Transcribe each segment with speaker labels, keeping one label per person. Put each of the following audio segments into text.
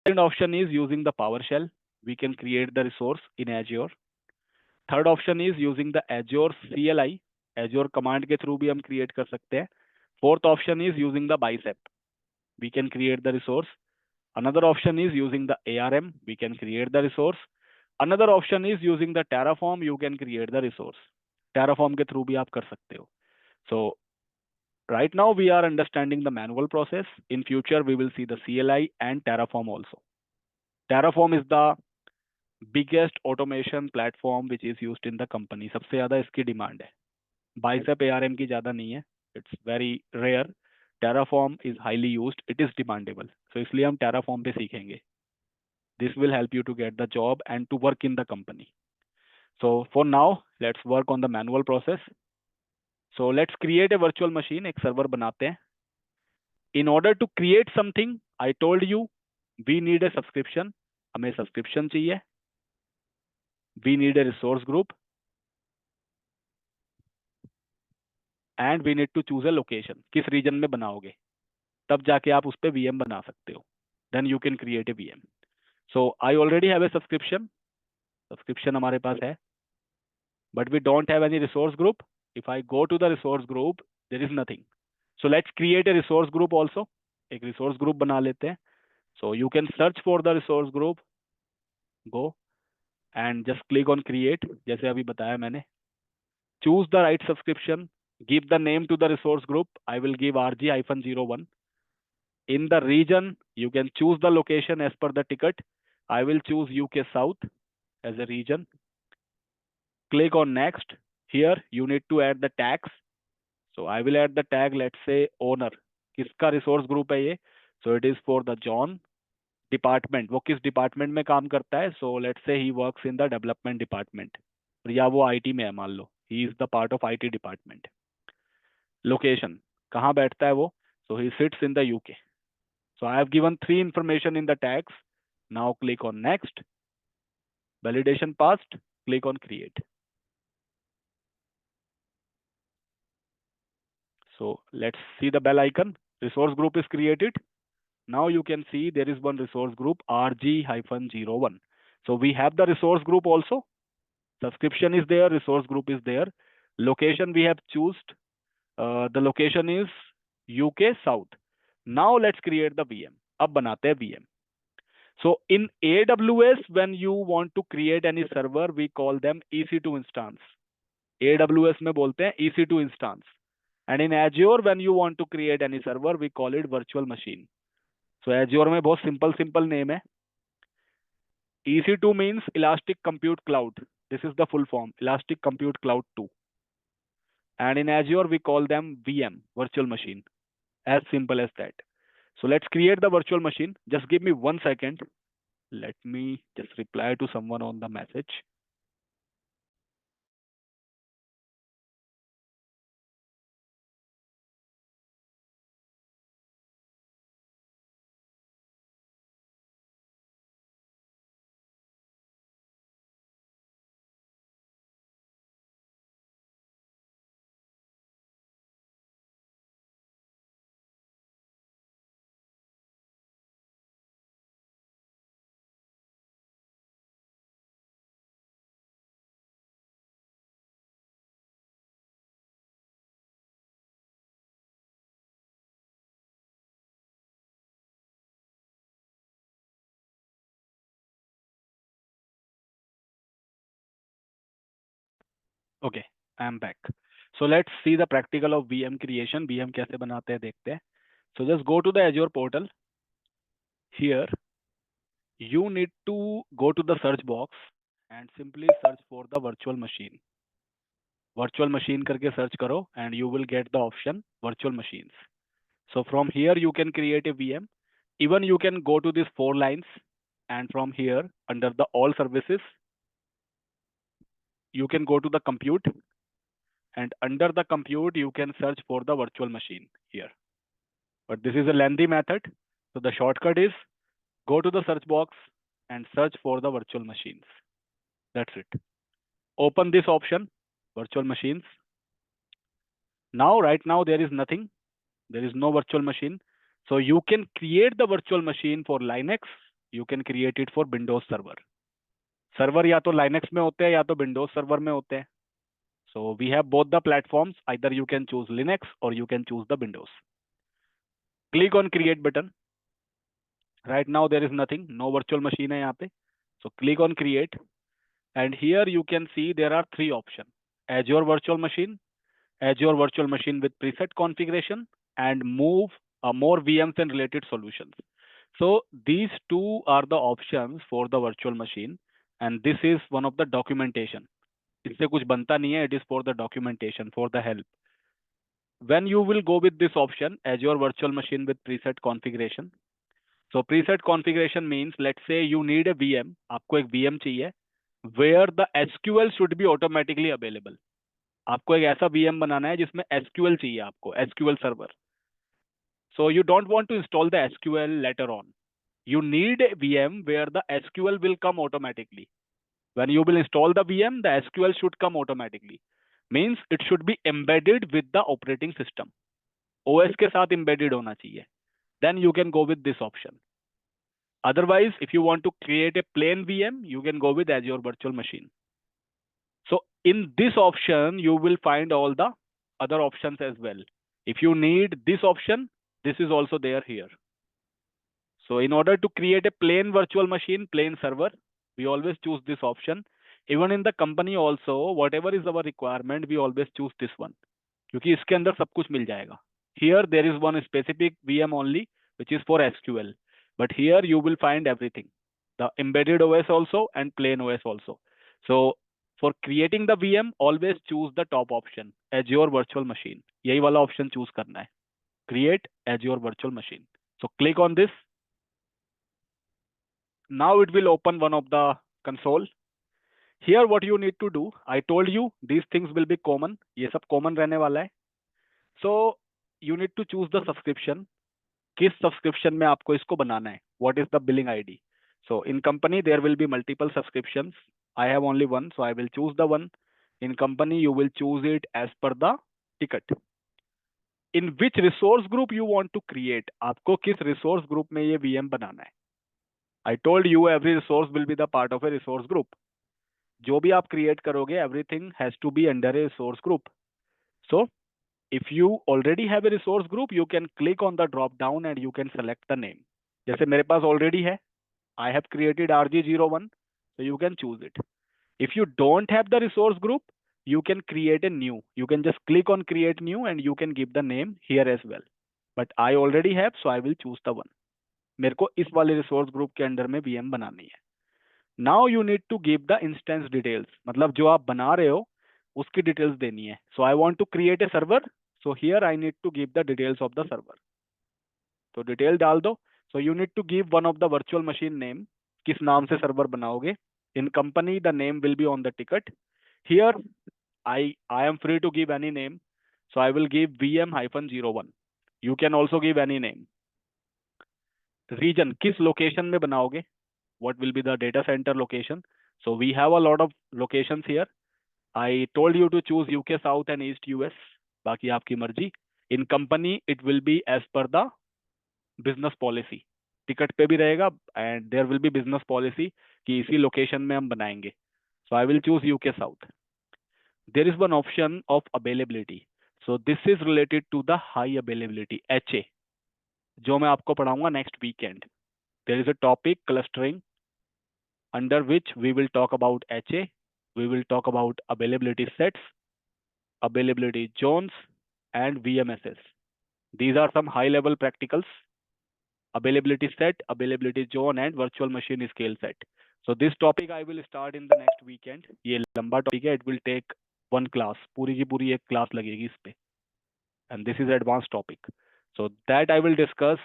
Speaker 1: Second option is using the PowerShell. We can create the resource in Azure. Third option is using the Azure CLI. Azure command के through भी हम create कर सकते हैं. Fourth option is using the Bicep. We can create the resource. Another option is using the ARM. We can create the resource. Another option is using the Terraform. You can create the resource. Terraform के through भी आप कर सकते हो. सो right now we are understanding the manual process. In future we will see the CLI and Terraform also. Terraform is the biggest automation platform which is used in the company. सबसे ज़्यादा इसकी demand है. Bicep ARM की ज़्यादा नहीं है. It's very rare. Terraform is highly used. It is demandable. So इसलिए हम Terraform पे सीखेंगे. This will help you to get the job and to work in the company. So for now, let's work on the manual process. So let's create a virtual machine. एक server बनाते हैं. In order to create something, I told you we need a subscription. हमें subscription चाहिए. We need a resource group. And we need to choose a location. किस reason में बनाओगे, तब जाके आप उस पर VM बना सकते हो. Then you can create a VM. So I already have a subscription. Subscription हमारे पास है. But we don't have any resource group. If I go to the resource group, there is nothing. So let's create a resource group also. एक resource group बना लेते हैं. So you can search for the resource group. Go and just click on create. जैसे अभी बताया मैंने. Choose the right subscription. Give the name to the resource group. I will give RG-01. In the region, you can choose the location as per the ticket. I will choose UK South as a region. Click on next. Here you need to add the tags. So I will add the tag, let's say owner. किसका resource group है ये? So it is for the John. Department, वो किस department में काम करता है? So let's say he works in the development department. या वो IT में है मान लो. He is the part of IT department. Location, कहाँ बैठता है वो? So he sits in the UK. So I have given 3 information in the tags. Now click on next. Validation passed. Click on create. So let's see the bell icon. Resource group is created. Now you can see there is one resource group RG-01. So we have the resource group also. Subscription is there. Resource group is there. Location we have chosen. The location is UK South. Now let's create the VM. अब बनाते हैं VM. So in AWS, when you want to create any server, we call them EC2 instance. AWS में बोलते हैं EC2 instance. And in Azure, when you want to create any server, we call it virtual machine. So Azure में बहुत simple name है. EC2 means Elastic Compute Cloud. This is the full form, Elastic Compute Cloud 2. And in Azure, we call them VM, virtual machine. As simple as that. So let's create the virtual machine. Just give me 1 second. Let me just reply to someone on the message. Okay, I am back. So let's see the practical of VM creation. VM कैसे बनाते हैं देखते हैं. So just go to the Azure portal. Here, you need to go to the search box and simply search for the virtual machine. Virtual machine करके search करो and you will get the option virtual machines. So from here you can create a VM. Even you can go to these 4 lines and from here under the all services, you can go to the compute and under the compute you can search for the virtual machine here. But this is a lengthy method. So the shortcut is go to the search box and search for the virtual machines. That's it. Open this option, virtual machines. Now, right now there is nothing. There is no virtual machine. So you can create the virtual machine for Linux you can create it for Windows server. Server या तो Linux में होते हैं या तो Windows server में होते हैं. So we have both the platforms. Either you can choose Linux or you can choose the Windows. Click on create button. Right now there is nothing, no virtual machine है यहाँ पे. So click on create, and here you can see there are three options: Azure Virtual Machine, Azure Virtual Machine with preset configuration, and move more VMs and related solutions. So these two are the options for the virtual machine, and this is one of the documentation. इससे कुछ बनता नहीं है, it is for the documentation, for the help. When you will go with this option, Azure Virtual Machine with preset configuration. So preset configuration means, let's say you need a VM, आपको एक VM चाहिए, where the SQL should be automatically available. आपको एक ऐसा VM बनाना है जिसमें SQL चाहिए आपको, SQL server. So you don't want to install the SQL later on. You need a VM where the SQL will come automatically. When you will install the VM, the SQL should come automatically. Means it should be embedded with the operating system. OS के साथ embedded होना चाहिए. Then you can go with this option. Otherwise, if you want to create a plain VM, you can go with Azure Virtual Machine. So in this option, you will find all the other options as well. If you need this option, this is also there here. So in order to create a plain virtual machine, plain server, we always choose this option. Even in the company also, whatever is our requirement, we always choose this one. क्योंकि इसके अंदर सब कुछ मिल जाएगा. Here there is one specific VM only, which is for SQL. But here you will find everything. The embedded OS also and plain OS also. So for creating the VM, always choose the top option, Azure Virtual Machine. यही वाला option choose करना है. Create Azure Virtual Machine. So click on this. Now it will open one of the console. Here what you need to do, I told you these things will be common. ये सब common रहने वाला है. So you need to choose the subscription. किस subscription में आपको इसको बनाना है? What is the billing ID? So in company there will be multiple subscriptions. I have only one, so I will choose the one. In company you will choose it as per the ticket. In which resource group you want to create? आपको किस resource group में ये VM बनाना है? I told you every resource will be the part of a resource group. जो भी आप create करोगे, everything has to be under a resource group. So if you already have a resource group, you can click on the drop down and you can select the name. जैसे मेरे पास already है, I have created RG01, so you can choose it. If you don't have the resource group, you can create a new. You can just click on create new and you can give the name here as well. But I already have, so I will choose the one. मेरे को इस वाले resource group के under में VM बनानी है. Now you need to give the instance details, मतलब जो आप बना रहे हो उसकी डिटेल्स देनी है. So I want to create a server, so here I need to give the details of the server. तो डिटेल डाल दो. So you need to give one of the virtual machine name, किस नाम से server बनाओगे. In company the name will be on the ticket. Here I am free to give any name, so I will give VM-01. You can also give any name. Reason, किस location में बनाओगे, what will be the data center location. So we have a lot of locations here. I told you to choose UK South and East US. बाकी आपकी मर्जी. In company it will be as per the business policy. Ticket पे भी रहेगा and there will be business policy कि इसी location में हम बनाएंगे. So I will choose UK South. There is one option of availability. So this is related to the high availability, HA, जो मैं आपको पढ़ाऊंगा next weekend. There is a topic clustering, under which we will talk about HA, we will talk about availability sets, availability zones, and VMSS. These are some high-level practicals. Availability set, availability zone, and virtual machine scale set. So this topic I will start in the next weekend. ये लंबा topic है. It will take one class. पूरी की पूरी एक class लगेगी इस पे. And this is advanced topic. So that I will discuss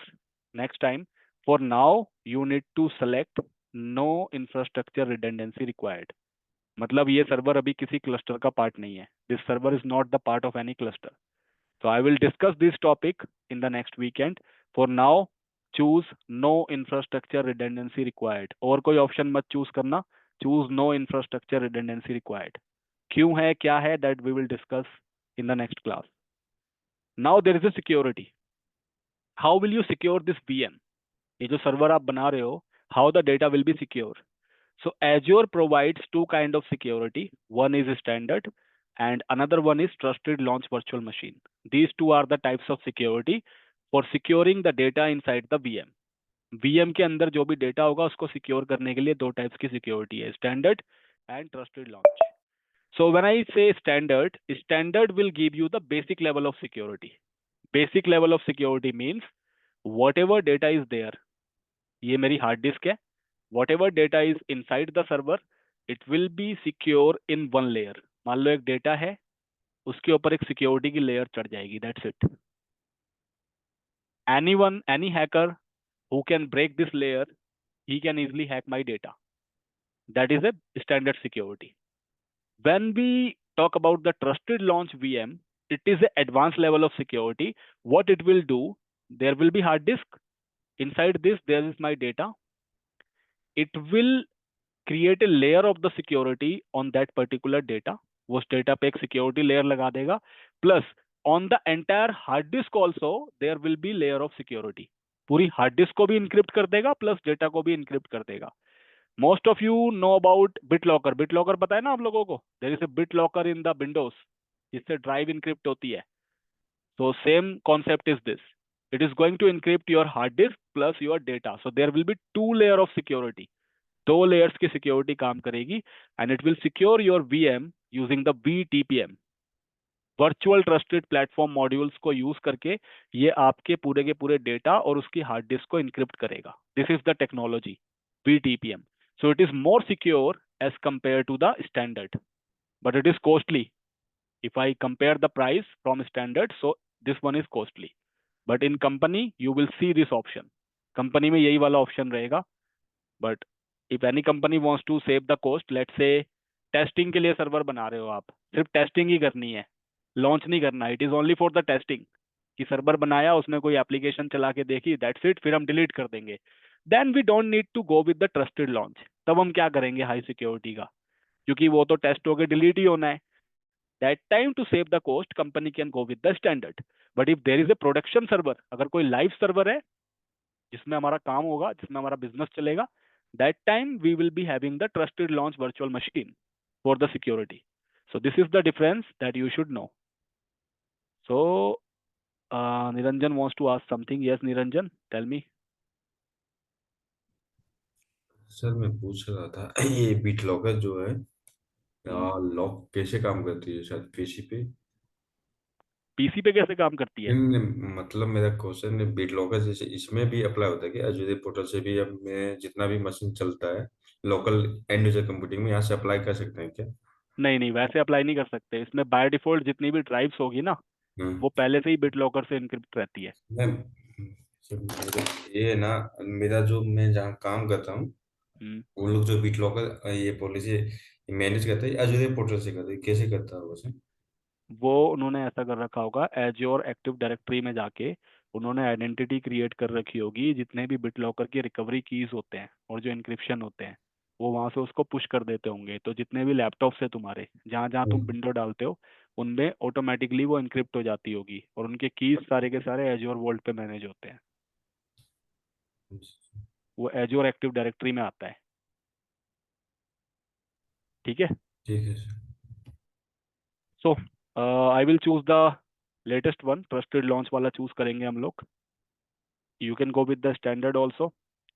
Speaker 1: next time. For now, you need to select no infrastructure redundancy required. मतलब ये सर्वर अभी किसी क्लस्टर का पार्ट नहीं है. This server is not the part of any cluster. So I will discuss this topic in the next weekend. For now, choose no infrastructure redundancy required. और कोई option मत चूज करना. Choose no infrastructure redundancy required. क्यों है, क्या है, that we will discuss in the next class. Now there is a security. How will you secure this VM? ये जो सर्वर आप बना रहे हो, how the data will be secure. So Azure provides two kind of security. One is standard and another one is trusted launch virtual machine. These two are the types of security for securing the data inside the VM. VM के अंदर जो भी data होगा उसको secure करने के लिए दो टाइप्स की सिक्योरिटी है, standard and trusted launch. So when I say standard, standard will give you the basic level of security. Basic level of security means whatever data is there, ये मेरी हार्ड डिस्क है, whatever data is inside the server, it will be secure in one layer. मान लो एक data है, उसके ऊपर एक security की लेयर चढ़ जाएगी, that's it. Anyone, any hacker who can break this layer, he can easily hack my data. That is a standard security. When we talk about the trusted launch VM, it is an advanced level of security. What it will do, there will be hard disk. Inside this, there is my data. It will create a layer of the security on that particular data. वो उस data पे एक security layer लगा देगा. Plus on the entire hard disk also there will be layer of security. पूरी hard disk को भी encrypt कर देगा, प्लस डेटा को भी इंक्रिप्ट कर देगा. Most of you know about BitLocker. BitLocker पता है ना आप लोगों को? There is a BitLocker in the Windows, जिससे ड्राइव इंक्रिप्ट होती है. So same concept is this. It is going to encrypt your hard disk plus your data. So there will be two layer of security. दो layers की security काम करेगी and it will secure your VM using the VTPM. Virtual trusted platform modules को use करके ये आपके पूरे के पूरे डेटा और उसकी हार्ड डिस्क को इनक्रिप्ट करेगा. This is the technology VTPM. So it is more secure as compared to the standard, but it is costly. If I compare the price from standard, so this one is costly. But in company, you will see this option. Company में यही वाला option रहेगा. But if any company wants to save the cost, let's say testing के लिए server बना रहे हो आप, सिर्फ टेस्टिंग ही करनी है, लॉन्च नहीं करना. It is only for the testing. कि सर्वर बनाया, उसमें कोई एप्लीकेशन चला के देखी, दैट्स इट, फिर हम डिलीट कर देंगे. Then we don't need to go with the trusted launch. तब हम क्या करेंगे हाई सिक्योरिटी का, क्योंकि वो तो टेस्ट होके डिलीट ही होना है. That time to save the cost, company can go with the standard. But if there is a production server, अगर कोई लाइव सर्वर है जिसमें हमारा काम होगा, जिसमें हमारा बिजनेस चलेगा, that time we will be having the trusted launch virtual machine for the security. So this is the difference that you should know. So Niranjan wants to ask something. Yes, Niranjan, tell me.
Speaker 2: Sir मैं पूछ रहा था ये beat locker जो है
Speaker 1: हम्म.
Speaker 2: Lock कैसे काम करती है शायद पीसी पे?
Speaker 1: पीसी पे कैसे काम करती है?
Speaker 2: नहीं, नहीं, मतलब मेरा क्वेश्चन है बीट लॉकर जैसे इसमें भी अप्लाई होता है कि अजूरी पोर्टल से भी अब मैं जितना भी मशीन चलता है लोकल एंड यूजर कंप्यूटिंग में यहाँ से अप्लाई कर सकते हैं क्या?
Speaker 1: नहीं नहीं, वैसे अप्लाई नहीं कर सकते. इसमें बाय डिफॉल्ट जितनी भी ड्राइव्स होगी ना,
Speaker 2: हम्म।
Speaker 1: वो पहले से ही बिट लॉकर से इनक्रिप्ट रहती है.
Speaker 2: मैम, ये है ना, मेरा जो मैं जहाँ काम करता हूँ
Speaker 1: हम्म.
Speaker 2: वो लोग जो बीट लॉकर ये पॉलिसी मैनेज करते हैं अजूरी पोर्टल से करते हैं, कैसे करता है वैसे?
Speaker 1: वो उन्होंने ऐसा कर रखा होगा, एज्योर एक्टिव डायरेक्टरी में जाके उन्होंने आइडेंटिटी क्रिएट कर रखी होगी. जितने भी बिट लॉकर के रिकवरी कीज होते हैं और जो इंक्रिप्शन होते हैं, वो वहां से उसको पुश कर देते होंगे. तो जितने भी लैपटॉप्स है तुम्हारे, जहाँ जहाँ तुम
Speaker 2: हम्म।
Speaker 1: विंडो डालते हो, उनमें ऑटोमेटिकली वो इंक्रिप्ट हो जाती होगी और उनके कीज सारे के सारे एज्योर वोल्ट पे मैनेज होते हैं. वो एज्योर एक्टिव डायरेक्टरी में आता है. ठीक है.
Speaker 2: ठीक है sir.
Speaker 1: So I will choose the latest one. Trusted launch वाला चूज करेंगे हम लोग. You can go with the standard also.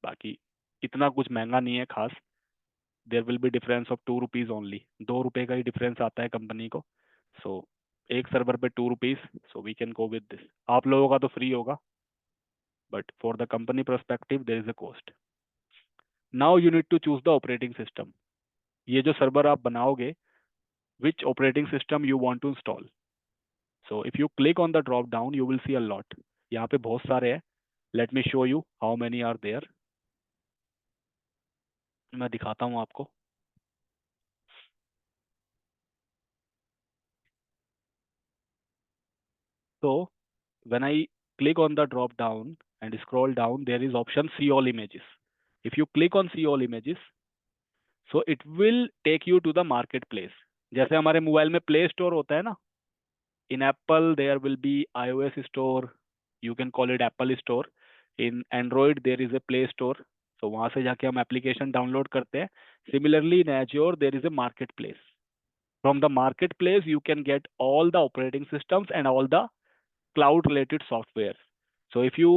Speaker 1: बाकी इतना कुछ महंगा नहीं है खास. There will be difference of ₹2 only. ₹2 का ही डिफरेंस आता है कंपनी को. सो एक सर्वर पे ₹2. So we can go with this. आप लोगों का तो फ्री होगा, but for the company perspective there is a cost. Now you need to choose the operating system. ये जो सर्वर आप बनाओगे, which operating system you want to install. So if you click on the drop down, you will see a lot. यहाँ पे बहुत सारे हैं. Let me show you how many are there. मैं दिखाता हूँ आपको. So when I click on the drop down and scroll down, there is option see all images. If you click on see all images, so it will take you to the marketplace. जैसे हमारे mobile में play store होता है ना, in Apple there will be iOS store, you can call it Apple store. In Android there is a Play Store. सो वहां से जाके हम एप्लीकेशन डाउनलोड करते हैं. Similarly in Azure there is a market place. From the market place you can get all the operating systems and all the cloud related software. So if you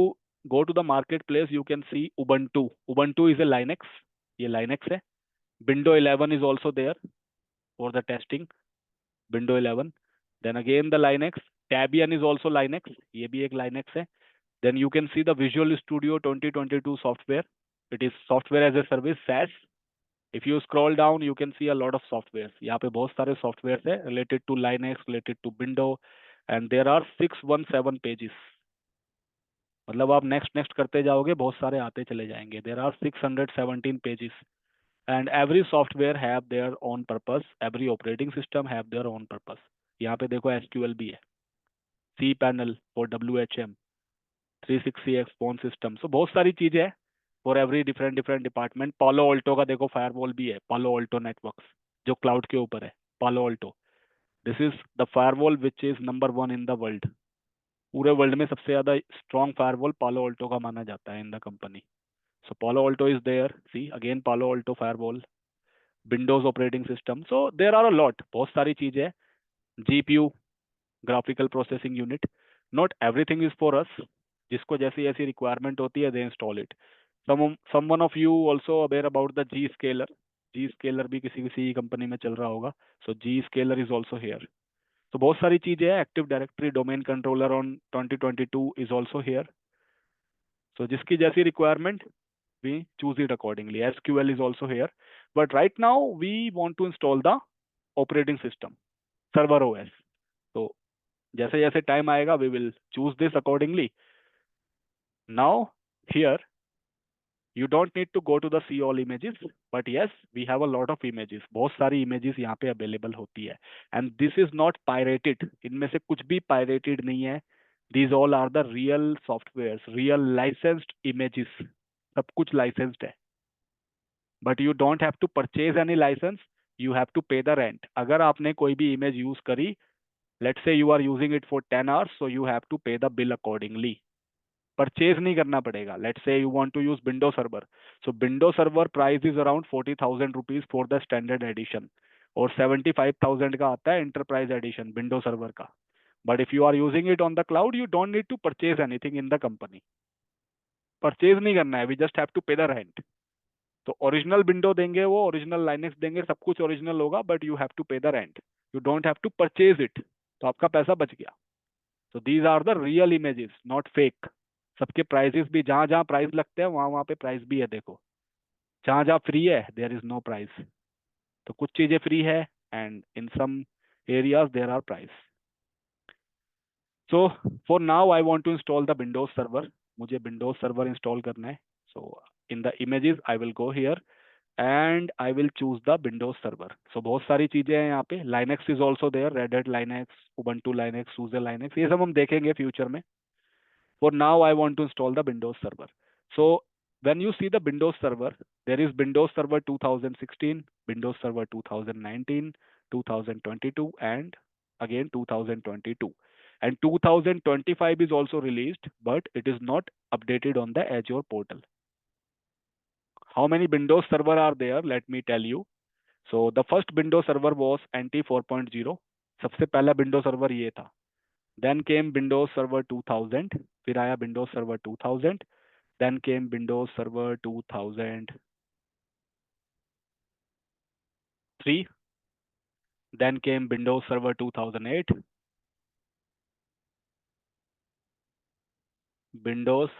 Speaker 1: go to the marketplace, you can see Ubuntu. Ubuntu is a Linux. ये Linux है. Windows 11 is also there for the testing. Windows 11. Then again the Linux. Debian is also Linux. ये भी एक Linux है. Then you can see the Visual Studio 2022 software. It is software as a service SaaS. If you scroll down, you can see a lot of softwares. यहाँ पे बहुत सारे softwares है related to Linux, related to Windows, and there are 617 pages. मतलब आप next next करते जाओगे, बहुत सारे आते चले जाएंगे. There are 617 pages and every software have their own purpose, every operating system have their own purpose. यहाँ पे देखो एसक्यूएल भी है, C panel for WHM, 360X phone system. So बहुत सारी चीजें हैं for every different different department. Palo Alto का देखो फायरवॉल भी है, पालो ऑल्टो नेटवर्क्स, जो क्लाउड के ऊपर है. पालो Alto, this is the firewall which is number 1 in the world. पूरे वर्ल्ड में सबसे ज्यादा स्ट्रॉन्ग फायरवॉल पालो ऑल्टो का माना जाता है इन the company. So Palo Alto is there. See again Palo Alto firewall, Windows operating system. So there are a lot, बहुत सारी चीजें. GPU, graphical processing unit. Not everything is for us. जिसको जैसी जैसी रिक्वायरमेंट होती है they install it. someone of you also aware about the G Scaler. G Scaler भी किसी किसी कंपनी में चल रहा होगा. सो G Scaler is also here. तो बहुत सारी चीजें हैं. Active directory domain controller on 2022 is also here. सो जिसकी जैसी requirement we choose it accordingly. SQL is also here, but right now we want to install the operating system, server OS. So जैसे जैसे टाइम आएगा we will choose this accordingly. Now here you don't need to go to the see all images, but yes we have a lot of images. बहुत सारी images यहाँ पे available होती है, and this is not pirated. इनमें से कुछ भी pirated नहीं है. These all are the real softwares, real licensed images. सब कुछ licensed है. But you don't have to purchase any license, you have to pay the rent. अगर आपने कोई भी इमेज यूज करी, let's say you are using it for 10 hours, so you have to pay the bill accordingly. Purchase नहीं करना पड़ेगा. Let's say you want to use window server, so window server price is around 40,000 rupees for the standard edition, और 75,000 का आता है enterprise edition window server का. But if you are using it on the cloud you don't need to purchase anything in the company. Purchase नहीं करना है, we just have to pay the rent. तो original window देंगे, वो original Linux देंगे, सब कुछ ओरिजिनल होगा, but you have to pay the rent. You don't have to purchase it. तो आपका पैसा बच गया. तो these are the real images, not fake. सबके प्राइसेस भी, जहां जहां प्राइस लगते हैं वहां वहां पे प्राइस भी है. देखो जहां जहां फ्री है देयर इज नो प्राइस. तो कुछ चीजें फ्री है and in some areas there are price. So for now I want to install the Windows server. मुझे विंडोज सर्वर इंस्टॉल करना है. So in the images I will go here and I will choose the Windows Server. So बहुत सारी चीजें हैं यहाँ पे. Linux is also there, Red Hat Linux, Ubuntu Linux, SUSE Linux, ये सब हम देखेंगे फ्यूचर में. For now I want to install the Windows Server. So when you see the Windows Server, there is Windows Server 2016, Windows Server 2019, 2022 and again 2022. And 2025 is also released, but it is not updated on the Azure portal. How many Windows Server are there? Let me tell you. So the first Windows Server was NT 4.0. सबसे पहला Windows Server ये था. Then came Windows Server 2000. फिर आया Windows Server 2000. Then came Windows Server 2003. Then came Windows Server 2008. Windows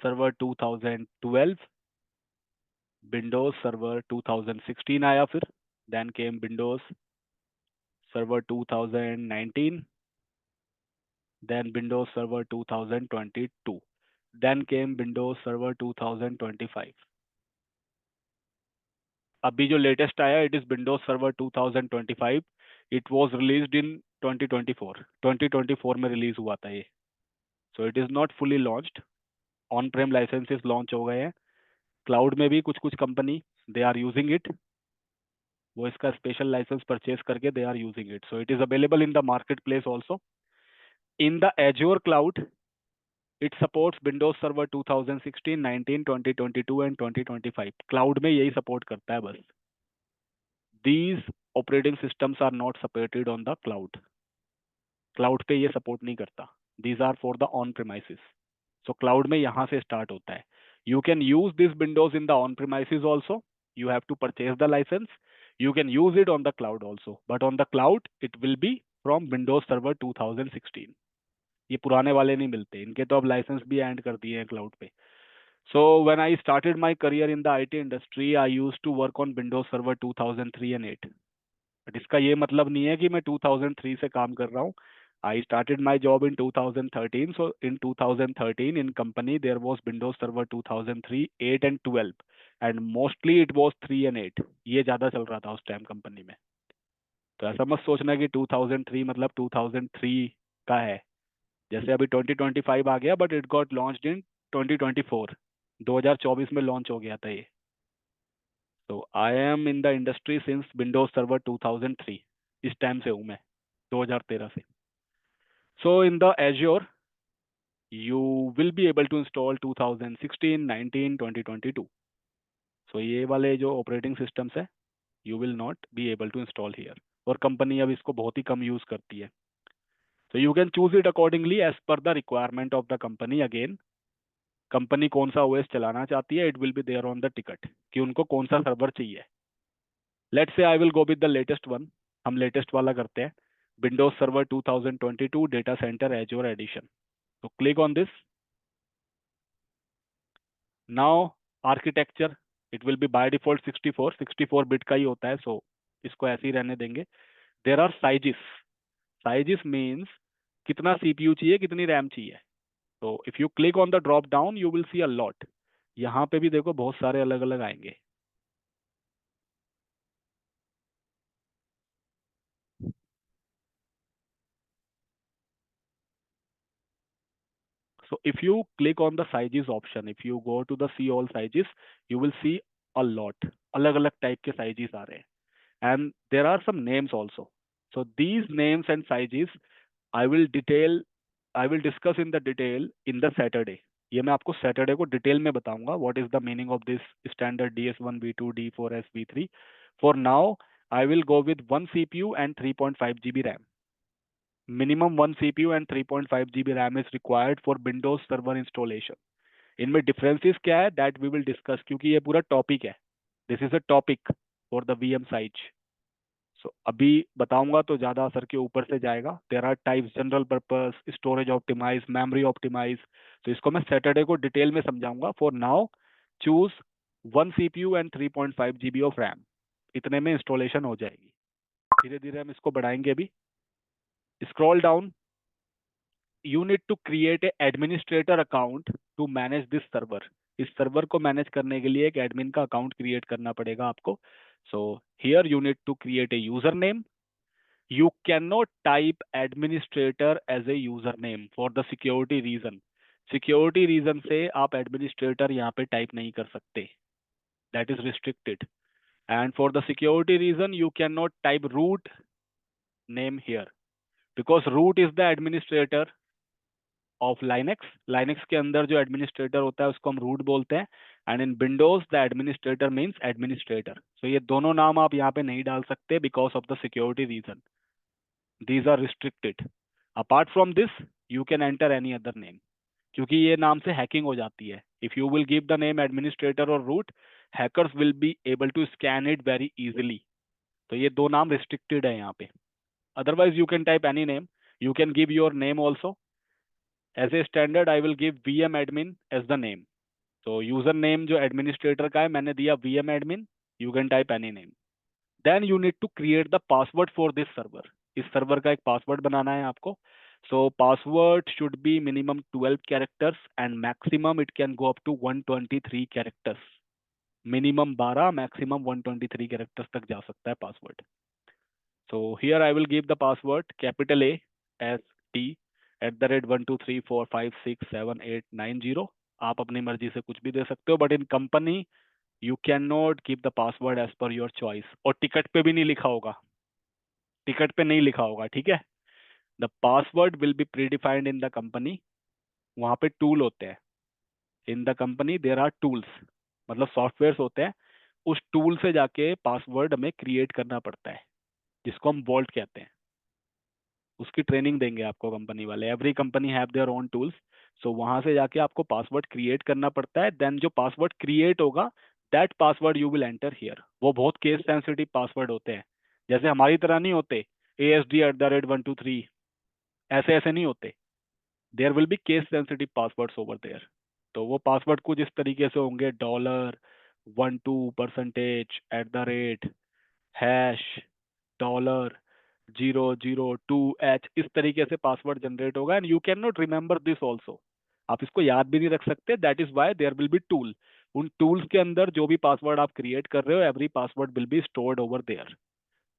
Speaker 1: Server 2012. Windows Server 2016 आया फिर. Then came Windows Server 2019. Then Windows Server 2022. Then came Windows Server 2025. अभी जो latest आया it is Windows Server 2025. It was released in 2024. 2024 में release हुआ था ये. So it is not fully launched. On prem licenses launch हो गए हैं. क्लाउड में भी कुछ कुछ company they are using it. वो इसका स्पेशल लाइसेंस परचेज करके they are using it. So it is available in the market place also. In the Azure cloud it supports Windows server 2016, 19, 2022 and 2025। Cloud में यही support करता है बस। These operating systems are not supported on the cloud. Cloud पे ये support नहीं करता। These are for the on premises. So cloud में यहाँ से स्टार्ट होता है। You can use this Windows in the on premises also. You have to purchase the license. You can use it on the cloud also, but on the cloud it will B from Windows server 2016। ये पुराने वाले नहीं मिलते, इनके तो अब licence भी and कर दिए हैं क्लाउड पे। So when I started my career in the IT industry, I used to work on Windows Server 2003 and 8. But इसका ये मतलब नहीं है कि मैं 2003 से काम कर रहा हूँ। I started my job in 2013. So in 2013 in company there was Windows Server 2003, 8 and 12, and mostly it was 3 and 8. ये ज़्यादा चल रहा था उस टाइम कंपनी में। तो ऐसा मत सोचना कि 2003 मतलब 2003 का है। जैसे अभी 2025 आ गया, but it got launched in 2024। 2024 में लॉन्च हो गया था ये। तो I am in the industry since Windows server 2003। इस टाइम से हूँ मैं, 2013 से। So in the Azure you will be able to install 2016, 19, 2022। सो ये वाले जो ऑपरेटिंग सिस्टम्स है, you will not be able to install here. और कंपनी अब इसको बहुत ही कम यूज करती है। So you can choose it accordingly as per the requirement of the company. Again, company कौन सा ओएस चलाना चाहती है, it will be there on the ticket कि उनको कौन सा सर्वर चाहिए। Let's say I will go with the latest one. हम लेटेस्ट वाला करते हैं, Windows server 2022 data centre Azure edition. तो click on this. Now architecture, it will be by default 64 bit का ही होता है, सो इसको ऐसे ही रहने देंगे। There are sizes. Sizes means कितना सीपीयू चाहिए, कितनी रैम चाहिए। तो if you click on the drop down you will see a lot. यहाँ पे भी देखो बहुत सारे अलग अलग आएंगे। So if you click on the sizes option, if you go to the see all sizes, you will see a lot. अलग अलग टाइप के sizes आ रहे हैं, and there are some names also. So these names and sizes I will discuss in the detail in the Saturday. ये मैं आपको Saturday को detail में बताऊंगा what is the meaning of this standard DS1, V2, D4S, V3। For now I will go with 1 CPU and 3.5 GB RAM। Minimum 1 CPU and 3.5 GB RAM is required for Windows Server installation। इनमें differences क्या है that we will discuss, क्योंकि ये पूरा topic है। This is a topic for the VM size. So अभी बताऊंगा तो ज्यादा असर के ऊपर से जाएगा। There are types, general purpose, storage optimise, memory optimise. तो इसको मैं सैटरडे को डिटेल में समझाऊंगा। For now choose 1 CPU and 3.5 GB of RAM. इतने में इंस्टॉलेशन हो जाएगी। धीरे धीरे हम इसको बढ़ाएंगे। अभी scroll down, you need to create a administrator account to manage this server। इस सर्वर को मैनेज करने के लिए एक एडमिन का अकाउंट क्रिएट करना पड़ेगा आपको। So here you need to create a user name. You cannot type administrator as a username for the security reason। security reason से आप administrator यहाँ पे टाइप नहीं कर सकते, that is restricted। and for the security reason you cannot type root name here, because root is the administrator of Linux. Linux के अंदर जो एडमिनिस्ट्रेटर होता है उसको हम रूट बोलते हैं, and in Windows the administrator means administrator. So ये दोनों नाम आप यहाँ पे नहीं डाल सकते because of the security reason. These are restricted. Apart from this you can enter any other name, क्योंकि ये नाम से हैकिंग हो जाती है। If you will give the name administrator और root, hackers will be able to scan it very easily. तो ये दो नाम रिस्ट्रिक्टेड है यहाँ पे। Otherwise you can type any name. You can give your name also. As a standard I will give VM admin as the name. तो user name जो administrator का है मैंने दिया VM admin। You can type any name. Then you need to create the password for this server. इस server का एक password बनाना है आपको। So password should be minimum 12 characters and maximum it can go up to 123 characters. Minimum 12, maximum 123 characters तक जा सकता है password. So here I will give the password capital A S T @123456789 आप अपनी मर्जी से कुछ भी दे सकते हो, but in company you can not give the password as per your choice. और टिकट पे भी नहीं लिखा होगा, टिकट पे नहीं लिखा होगा, ठीक है। The password will be predefined in the company वहाँ पे टूल होते हैं। In the company there are tools, मतलब सॉफ्टवेयर्स होते हैं। उस टूल से जाके पासवर्ड हमें क्रिएट करना पड़ता है, जिसको हम वॉल्ट कहते हैं। उसकी ट्रेनिंग देंगे आपको कंपनी वाले। Every company have their own tools. So वहां से जाके आपको पासवर्ड क्रिएट करना पड़ता है। देन जो पासवर्ड क्रिएट होगा, that password you will enter here. वो बहुत केस सेंसिटिव पासवर्ड होते हैं, जैसे हमारी तरह नहीं होते ASD@123, ऐसे ऐसे नहीं होते। There will be case sensitive passwords over there. तो वो पासवर्ड कुछ इस तरीके से होंगे: $12%, हैश, $002H, इस तरीके से पासवर्ड जनरेट होगा। And you can not remember this also. आप इसको याद भी नहीं रख सकते। That is why there will be tool. उन टूल्स के अंदर जो भी पासवर्ड आप क्रिएट कर रहे हो, every password will be stored over there.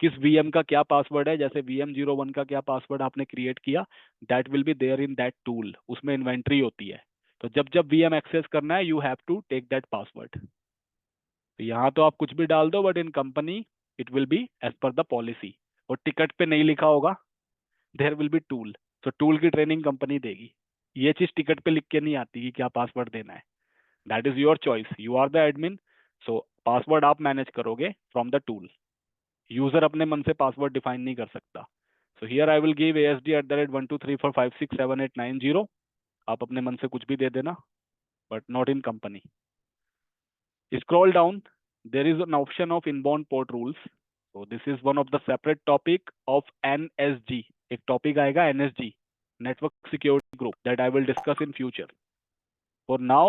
Speaker 1: किस वीएम का क्या पासवर्ड है, जैसे VM01 का क्या पासवर्ड आपने क्रिएट किया, that will be there in that tool. उसमें इन्वेंट्री होती है। तो जब जब VM एक्सेस करना है, you have to take that password. तो यहाँ तो आप कुछ भी डाल दो, but in company it will be as per the policy. और टिकट पे नहीं लिखा होगा, देयर विल बी टूल। तो टूल की ट्रेनिंग कंपनी देगी। ये चीज टिकट पे लिख के नहीं आती कि क्या पासवर्ड देना है। That is your choice, you are the admin. So password आप मैनेज करोगे फ्रॉम द टूल। यूजर अपने मन से पासवर्ड डिफाइन नहीं कर सकता। So here I will give ASD@123456789 आप अपने मन से कुछ भी दे देना, but not in company. Scroll down, there is an option of inbound port rules. So this is one of the separate topic of NSG. एक topic आएगा NSG, Network Security Group, that I will discuss in future. For now,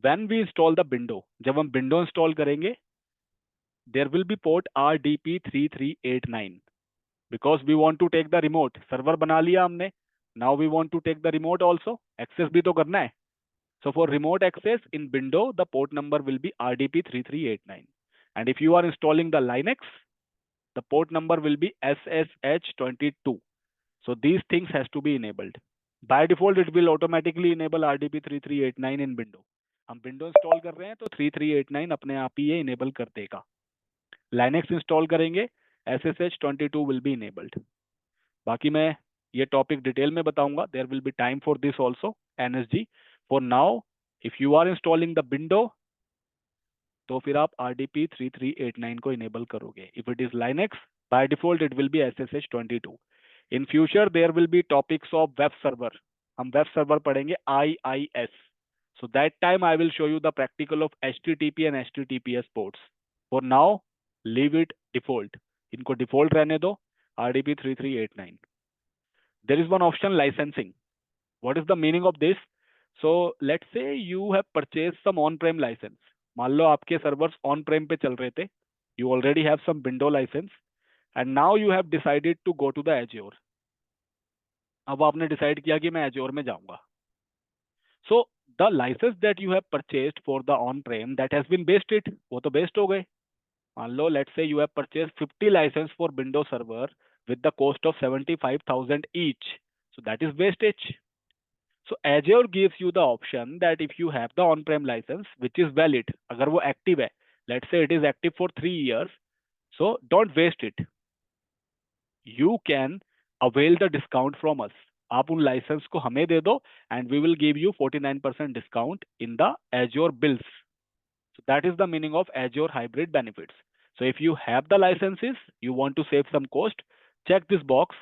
Speaker 1: when we install the window, जब हम window install करेंगे, there will be port RDP3389 because we want to take the remote. Server बना लिया हमने. Now we want to take the remote also. Access भी तो करना है. So for remote access in window, the port number will be RDP3389. And if you are installing the Linux, the port number will be SSH22. So these things has to be enabled. By default, it will automatically enable RDP3389 in window. हम window install कर रहे हैं तो 3389 अपने आप ही ये enable कर देगा। लाइनेक्स इंस्टॉल करेंगे, SSH22 विल बी इनेबल्ड। बाकी मैं ये टॉपिक डिटेल में बताऊंगा। There will be time for this also, NSG। For now, if you are installing the window, तो फिर आप RDP3389 को इनेबल करोगे। If it is Linux, by default it will be SSH22। In future there will be topics of web server. हम web server पढ़ेंगे, IIS। So that time I will show you the practical of HTTP and HTTPS ports. For now leave it default, इनको default रहने दो, RDP3389। There is one option, licensing. What is the meaning of this? So let's say you have purchased some on-prem license. मान लो आपके servers on प्रेम पे चल रहे थे, you already have some window license, and now you have decided to go to the Azure. अब आपने decide किया कि मैं Azure में जाऊंगा। So the license that you have purchased for the on-prem, that has been wasted. वो तो waste हो गए। मान लो let's say you have purchased 50 license for Windows Server with the cost of 75,000 each. So that is wastage. So Azure gives you the option that if you have the on-prem license which is valid, अगर वो active है, let's say it is active for 3 years, so don't waste it. You can avail the discount from us. आप उन license को हमें दे दो and we will give you 49% discount in the Azure bills. So that is the meaning of Azure hybrid benefits. So if you have the licenses, you want to save some cost, check this box,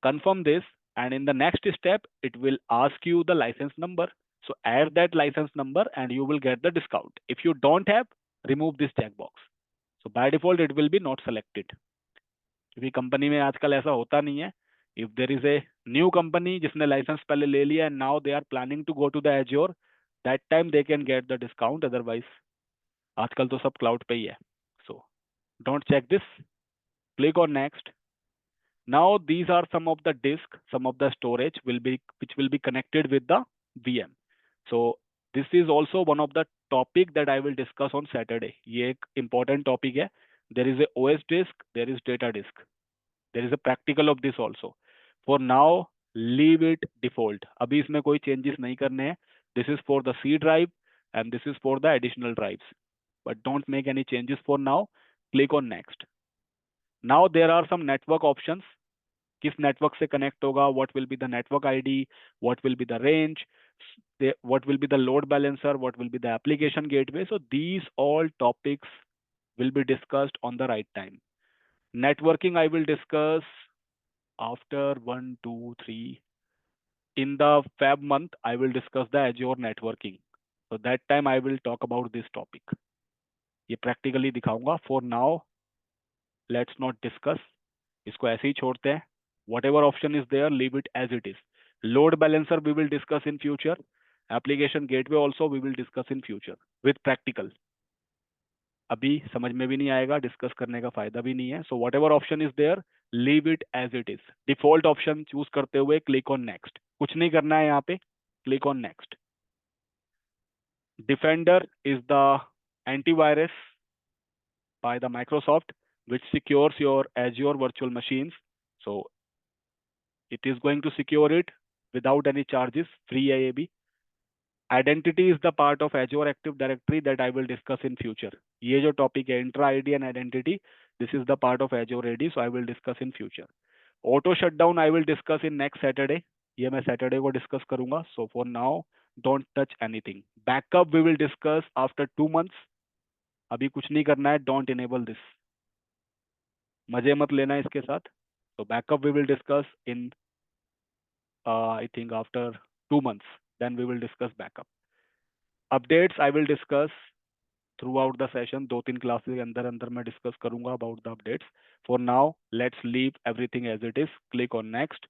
Speaker 1: confirm this, and in the next step it will ask you the license number. So add that license number and you will get the discount. If you don't have, remove this checkbox. So by default it will be not selected, क्योंकि company में आजकल ऐसा होता नहीं है। If there is a new company जिसने license पहले ले लिया and now they are planning to go to the Azure, that time they can get the discount, otherwise आजकल तो सब क्लाउड पे ही है। So don't check this, click on next. Now these are some of the disk, some of the storage which will be connected with the VM. So this is also one of the topic that I will discuss on Saturday. ये एक important topic है। There is a OS disk, there is data disk, there is a practical of this also. For now leave it default. अभी इसमें कोई changes नहीं करने हैं। This is for the C drive and this is for the additional drives. But don't make any changes for now. Click on next. Now there are some network options. किस network से connect होगा, what will be the network ID, what will be the range, what will be the load balancer, what will be the application gateway. So these all topics will be discussed on the right time. Networking I will discuss after 1, 2, 3. In the Feb month, I will discuss the Azure networking. So that time I will talk about this topic. ये practically दिखाऊंगा. For now, let's not discuss. इसको ऐसे ही छोड़ते हैं. Whatever option is there, leave it as it is. Load balancer we will discuss in future. Application gateway also we will discuss in future with practical. अभी समझ में भी नहीं आएगा, डिस्कस करने का फायदा भी नहीं है. So whatever option is there, leave it as it is. Default option choose करते हुए क्लिक ऑन नेक्स्ट. कुछ नहीं करना है यहाँ पे, click on next. Defender is the antivirus by the Microsoft which secures your Azure virtual machines. So it is going to secure it without any charges, free IAB. Identity is the part of Azure Active Directory that I will discuss in future. ये जो topic है intra ID and identity, this is the part of Azure AD, so I will discuss in future. Auto shutdown I will discuss in next Saturday. ये मैं Saturday को discuss करूंगा. So for now, don't touch anything. Backup we will discuss after 2 months. अभी कुछ नहीं करना है. Don't enable this. मजे मत लेना इसके साथ. So backup we will discuss in I think after 2 months. Then we will discuss backup. Updates I will discuss throughout the session. 2-3 classes के अंदर अंदर मैं डिस्कस करूंगा about the updates. For now let's leave everything as it is. Click on next.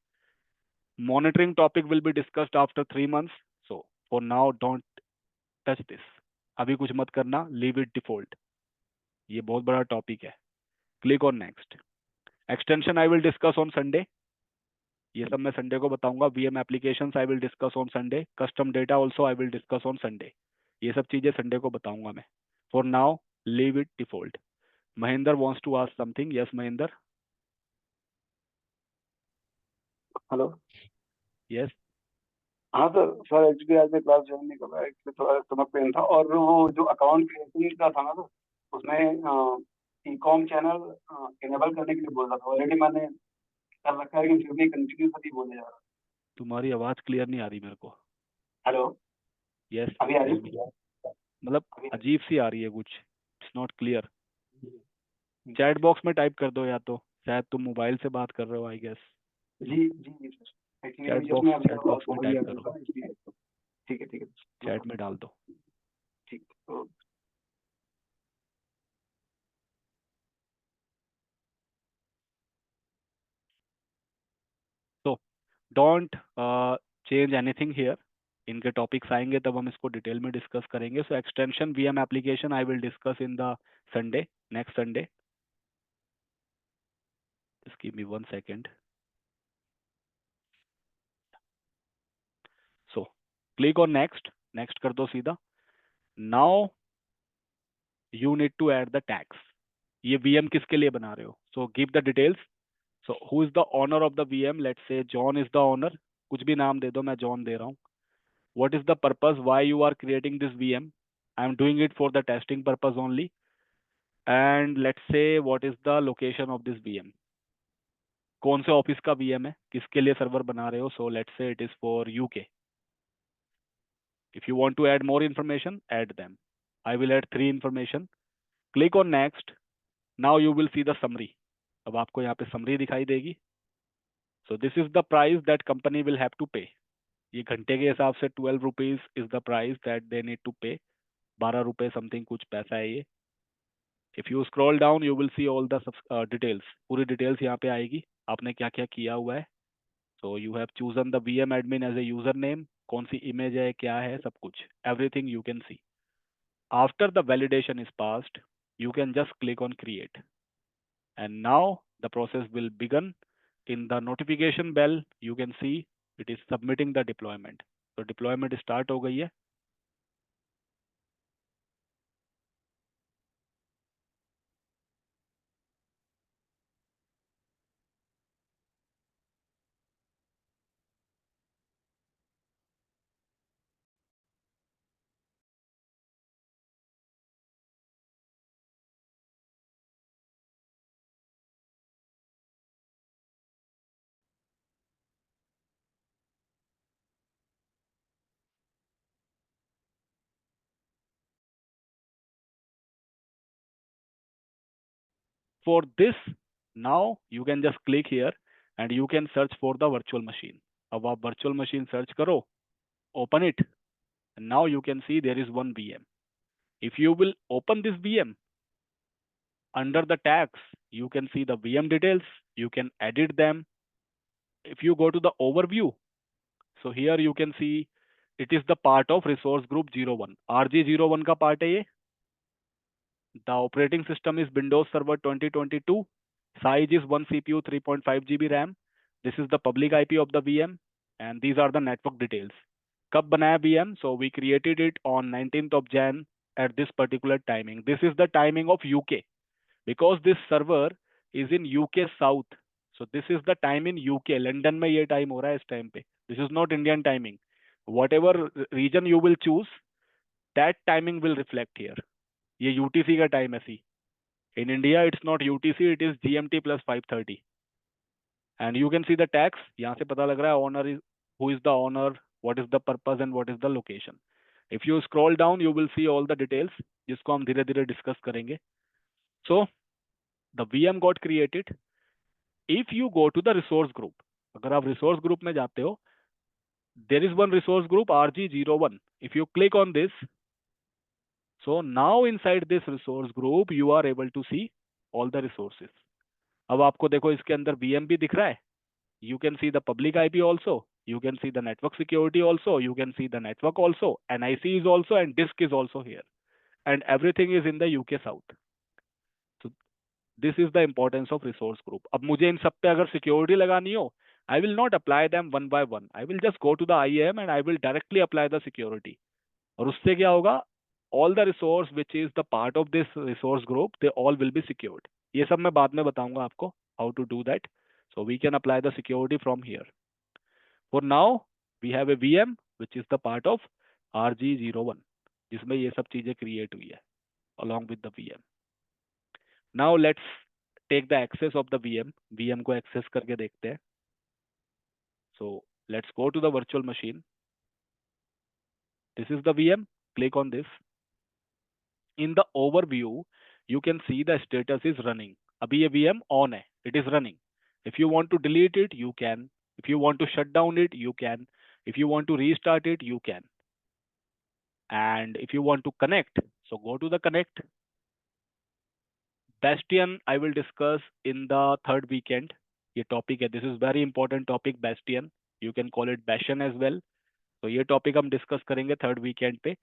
Speaker 1: Monitoring topic will be discussed after 3 months. So for now don't touch this. अभी कुछ मत करना, leave it default. ये बहुत बड़ा topic है. Click on next. Extension I will discuss on Sunday. ये सब मैं संडे को बताऊंगा. VM applications I will discuss on Sunday. Custom data also I will discuss on Sunday. ये सब चीजें संडे को बताऊंगा मैं. For now leave it default. Mahinder wants to ask something. Yes, Mahinder.
Speaker 3: Hello.
Speaker 1: Yes.
Speaker 3: हाँ sir. Sir actually आज मैं class join नहीं कर रहा, एक्चुअली थोड़ा स्टमक पेन था. और वो जो अकाउंट क्रिएशन का था ना सर, उसमें ई कॉम चैनल इनेबल करने के लिए बोल रहा था. ऑलरेडी मैंने कर रखा है, लेकिन फिर भी कंटिन्यूसली बोले जा रहा है.
Speaker 1: तुम्हारी आवाज क्लियर नहीं आ रही मेरे को.
Speaker 3: हेलो.
Speaker 1: यस.
Speaker 3: अभी आ रही है?
Speaker 1: मतलब अजीब सी आ रही है कुछ. It's not clear. Chat box में टाइप कर दो, या तो शायद तुम मोबाइल से बात कर रहे हो आई गेस.
Speaker 3: जी जी जी सर.
Speaker 1: चैट बॉक्स में टाइप करो.
Speaker 3: ठीक है ठीक है.
Speaker 1: चैट में डाल दो.
Speaker 3: ठीक.
Speaker 1: तो डोंट चेंज एनीथिंग हियर. इनके टॉपिक्स आएंगे तब हम इसको डिटेल में डिस्कस करेंगे. So extension VM application I will discuss in the Sunday, next Sunday. Just give me 1 second. So click on next. Next कर दो सीधा. Now you need to add the tags. ये VM किसके लिए बना रहे हो? So give the details. So who is the owner of the VM? Let's say John is the owner. कुछ भी नाम दे दो, मैं John दे रहा हूँ. What is the purpose? Why you are creating this VM? I am doing it for the testing purpose only. And let's say what is the location of this VM? कौन से office का VM है? किसके लिए server बना रहे हो? So let's say it is for UK. If you want to add more information, add them. I will add 3 information. Click on next. Now you will see the summary. अब आपको यहाँ पे summary दिखाई देगी. So this is the price that company will have to pay. ये घंटे के हिसाब से 12 rupees is the price that they need to pay. 12 रुपए something कुछ पैसा है ये. If you scroll down, you will see all the details. पूरी details यहाँ पे आएगी. आपने क्या क्या किया हुआ है. So you have chosen the VM admin as a username. कौन सी image है, क्या है, सब कुछ. Everything you can see. After the validation is passed, you can just click on create. And now the process will begin. In the notification bell, you can see it is submitting the deployment. So deployment start हो गई है. For this, now you can just click here and you can search for the virtual machine. अब आप virtual machine search करो, open it, and now you can see there is one VM. If you will open this VM, under the tags, you can see the VM details, you can edit them. If you go to the overview, so here you can see it is the part of resource group 01. RG01 का part है ये. The operating system is Windows Server 2022. Size is 1 CPU, 3.5 GB RAM. This is the public IP of the VM, and these are the network details. कब बनाया VM? So we created it on 19th of Jan at this particular timing. This is the timing of UK because this server is in UK South. So this is the time in UK. London में ये time हो रहा है इस time पे. This is not Indian timing. Whatever region you will choose, that timing will reflect here. ये UTC का time है सी. In India, it's not UTC, it is GMT plus 5:30. And you can see the tags. यहाँ से पता लग रहा है owner is, who is the owner, what is the purpose and what is the location. If you scroll down, you will see all the details, जिसको हम धीरे धीरे discuss करेंगे. So, the VM got created. If you go to the resource group, अगर आप resource group में जाते हो, there is one resource group RG01. If you click on this, so now inside this resource group, you are able to see all the resources. अब आपको देखो इसके अंदर VM भी दिख रहा है. You can see the public IP also. You can see the network security also. You can see the network also. NIC is also and disk is also here. And everything is in the UK South. So this is the importance of resource group. अब मुझे इन सब पे अगर security लगानी हो, I will not apply them one by one. I will just go to the IAM and I will directly apply the security. और उससे क्या होगा? All the resource which is the part of this resource group, they all will be secured. ये सब मैं बाद में बताऊंगा आपको how to do that. So we can apply the security from here. For now, we have a VM which is the part of RG01, जिसमें ये सब चीजें create हुई है along with the VM. Now let's take the access of the VM. VM को access करके देखते हैं. So let's go to the virtual machine. This is the VM. Click on this. In the overview, you can see the status is running. अभी ये VM on है. It is running. If you want to delete it, you can. If you want to shut down it, you can. If you want to restart it, you can. And if you want to connect, so go to the connect. Bastion, I will discuss in the third weekend. ये topic है. This is very important topic, Bastion. You can call it Bastion as well. So ये topic हम discuss करेंगे third weekend पे.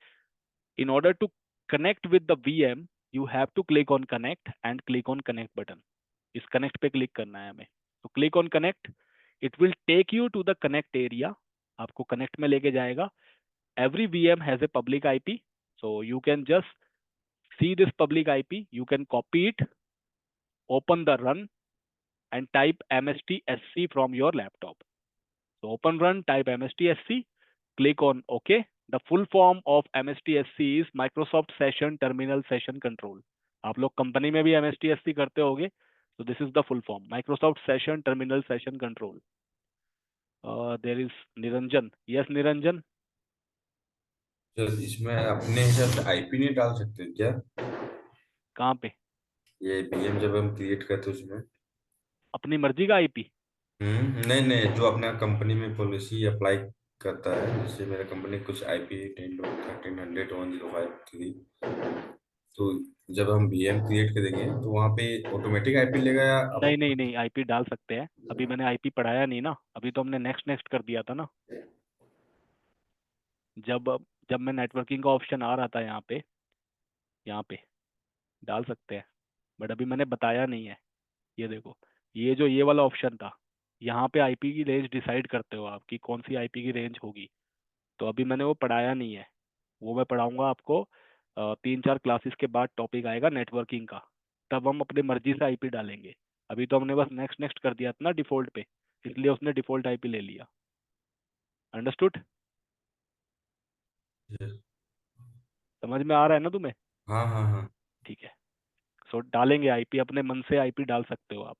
Speaker 1: In order to connect with the VM, you have to click on connect and click on connect button. इस connect पे click करना है हमें. So click on connect. It will take you to the connect area. आपको connect में लेके जाएगा. Every VM has a public IP. So you can just see this public IP. You can copy it, open the run and type mstsc from your laptop. So open run, type mstsc, click on OK. The full form of mstsc is Microsoft Session Terminal Session Control. आप लोग company में भी mstsc करते होगे. So this is the full form, Microsoft Session Terminal Session Control. There is Niranjan. Yes, Niranjan.
Speaker 2: Sir इसमें अपने हिसाब से आईपी नहीं डाल सकते क्या?
Speaker 1: कहाँ पे?
Speaker 2: ये VM जब हम क्रिएट करते हैं उसमें.
Speaker 1: अपनी मर्जी का आईपी?
Speaker 2: नहीं नहीं, जो अपना कंपनी में पॉलिसी अप्लाई करता है, जैसे मेरा कंपनी कुछ IP 10.13.105.3, तो जब हम VM क्रिएट करेंगे तो वहाँ पे ऑटोमेटिक आईपी लेगा या
Speaker 1: नहीं नहीं नहीं, आईपी डाल सकते हैं. अभी मैंने आईपी पढ़ाया नहीं ना. अभी तो हमने नेक्स्ट नेक्स्ट कर दिया था ना. जब जब मैं नेटवर्किंग का ऑप्शन आ रहा था यहाँ पे डाल सकते हैं. बट अभी मैंने बताया नहीं है. ये देखो, ये वाला ऑप्शन था. यहाँ पे आईपी की रेंज डिसाइड करते हो आप कि कौन सी आईपी की रेंज होगी. तो अभी मैंने वो पढ़ाया नहीं है. वो मैं पढ़ाऊंगा आपको 3-4 क्लासेस के बाद. टॉपिक आएगा नेटवर्किंग का, तब हम अपनी मर्जी से आईपी डालेंगे. अभी तो हमने बस नेक्स्ट नेक्स्ट कर दिया था ना डिफॉल्ट पे, इसलिए उसने डिफॉल्ट आईपी ले लिया. अंडरस्टूड? समझ में आ रहा है ना तुम्हें?
Speaker 2: हाँ हाँ हाँ.
Speaker 1: ठीक है. सो डालेंगे आईपी, अपने मन से आईपी डाल सकते हो आप.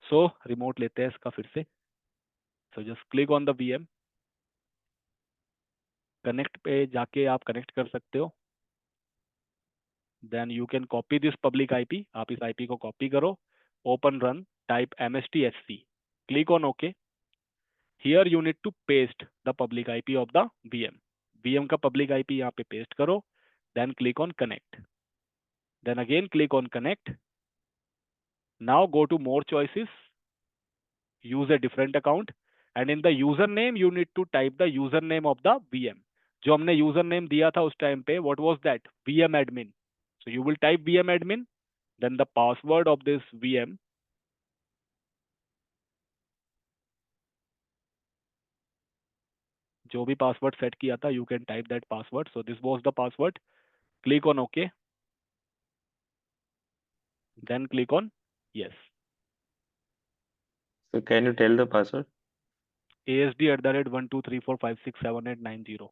Speaker 1: सो रिमोट लेते हैं इसका फिर से. So just click on the VM. Connect पे जाके आप कनेक्ट कर सकते हो. then you can copy this public IP. आप इस IP को copy करो, open run, type mstsc, click on OK. Here you need to paste the public IP of the VM. VM का public IP यहाँ पे paste करो, then click on connect. Then again click on connect. Now go to more choices, use a different account, and in the username you need to type the username of the VM. जो हमने username दिया था उस time पे, what was that? VM admin. So you will type VM admin, then the password of this VM. जो भी password set किया था, you can type that password. So this was the password. Click on OK. Then click on yes.
Speaker 4: So can you tell the password?
Speaker 1: ASD@123456789.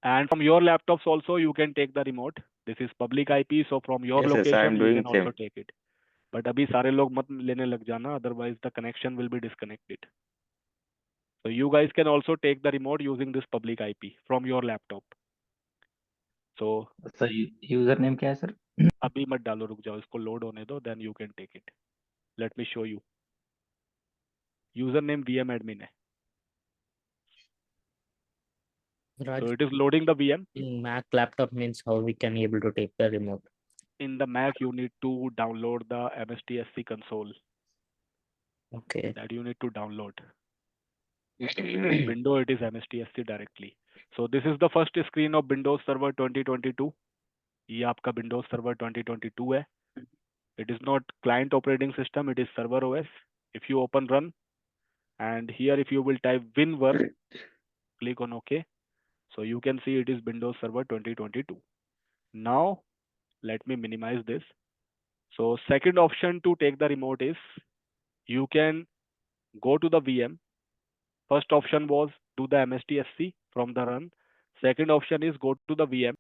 Speaker 1: And from your laptops also you can take the remote. This is public IP, so from your
Speaker 4: Yes, I
Speaker 1: location
Speaker 4: am
Speaker 1: you
Speaker 4: doing
Speaker 1: can also
Speaker 4: same.
Speaker 1: take it. But अभी सारे लोग मत लेने लग जाना, otherwise the connection will be disconnected. So you guys can also take the remote using this public IP from your laptop. So
Speaker 5: sir user name क्या है sir?
Speaker 1: अभी मत डालो, रुक जाओ, इसको लोड होने दो, then you can take it. Let me show you. Username VM admin है.
Speaker 6: Raj,
Speaker 1: So it is loading the VM.
Speaker 6: in Mac laptop means how we can able to take the remote.
Speaker 1: In the Mac you need to download the MSTSC console.
Speaker 6: Okay.
Speaker 1: That you need to download. In Windows it is MSTSC directly. So this is the first screen of Windows Server 2022. ये आपका Windows Server 2022 है. It is not client operating system, it is server OS. If you open run, and here if you will type WinWork, click on OK. So you can see it is Windows Server 2022. Now let me minimize this. So second option to take the remote is you can go to the VM. First option was do the MSTSC from the run. Second option is go to the VM.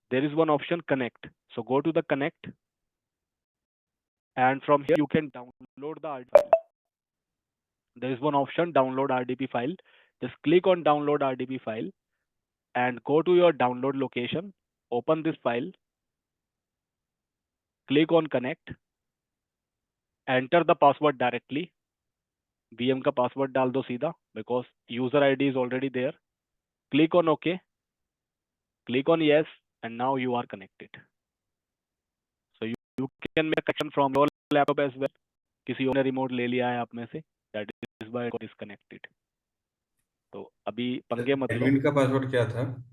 Speaker 1: There is one option connect. So go to the connect. And from here you can download the RDP file. There is one option download RDP file. Just click on download RDP file and go to your download location. Open this file. Click on connect. Enter the password directly. VM का password डाल दो सीधा because user ID is already there. Click on OK. Click on yes, and now you are connected. So you can make connection from your laptop as well. किसी और ने remote ले लिया है आप में से, that is why it is disconnected. तो अभी पंगे मत लो.
Speaker 2: एडमिन का पासवर्ड क्या था?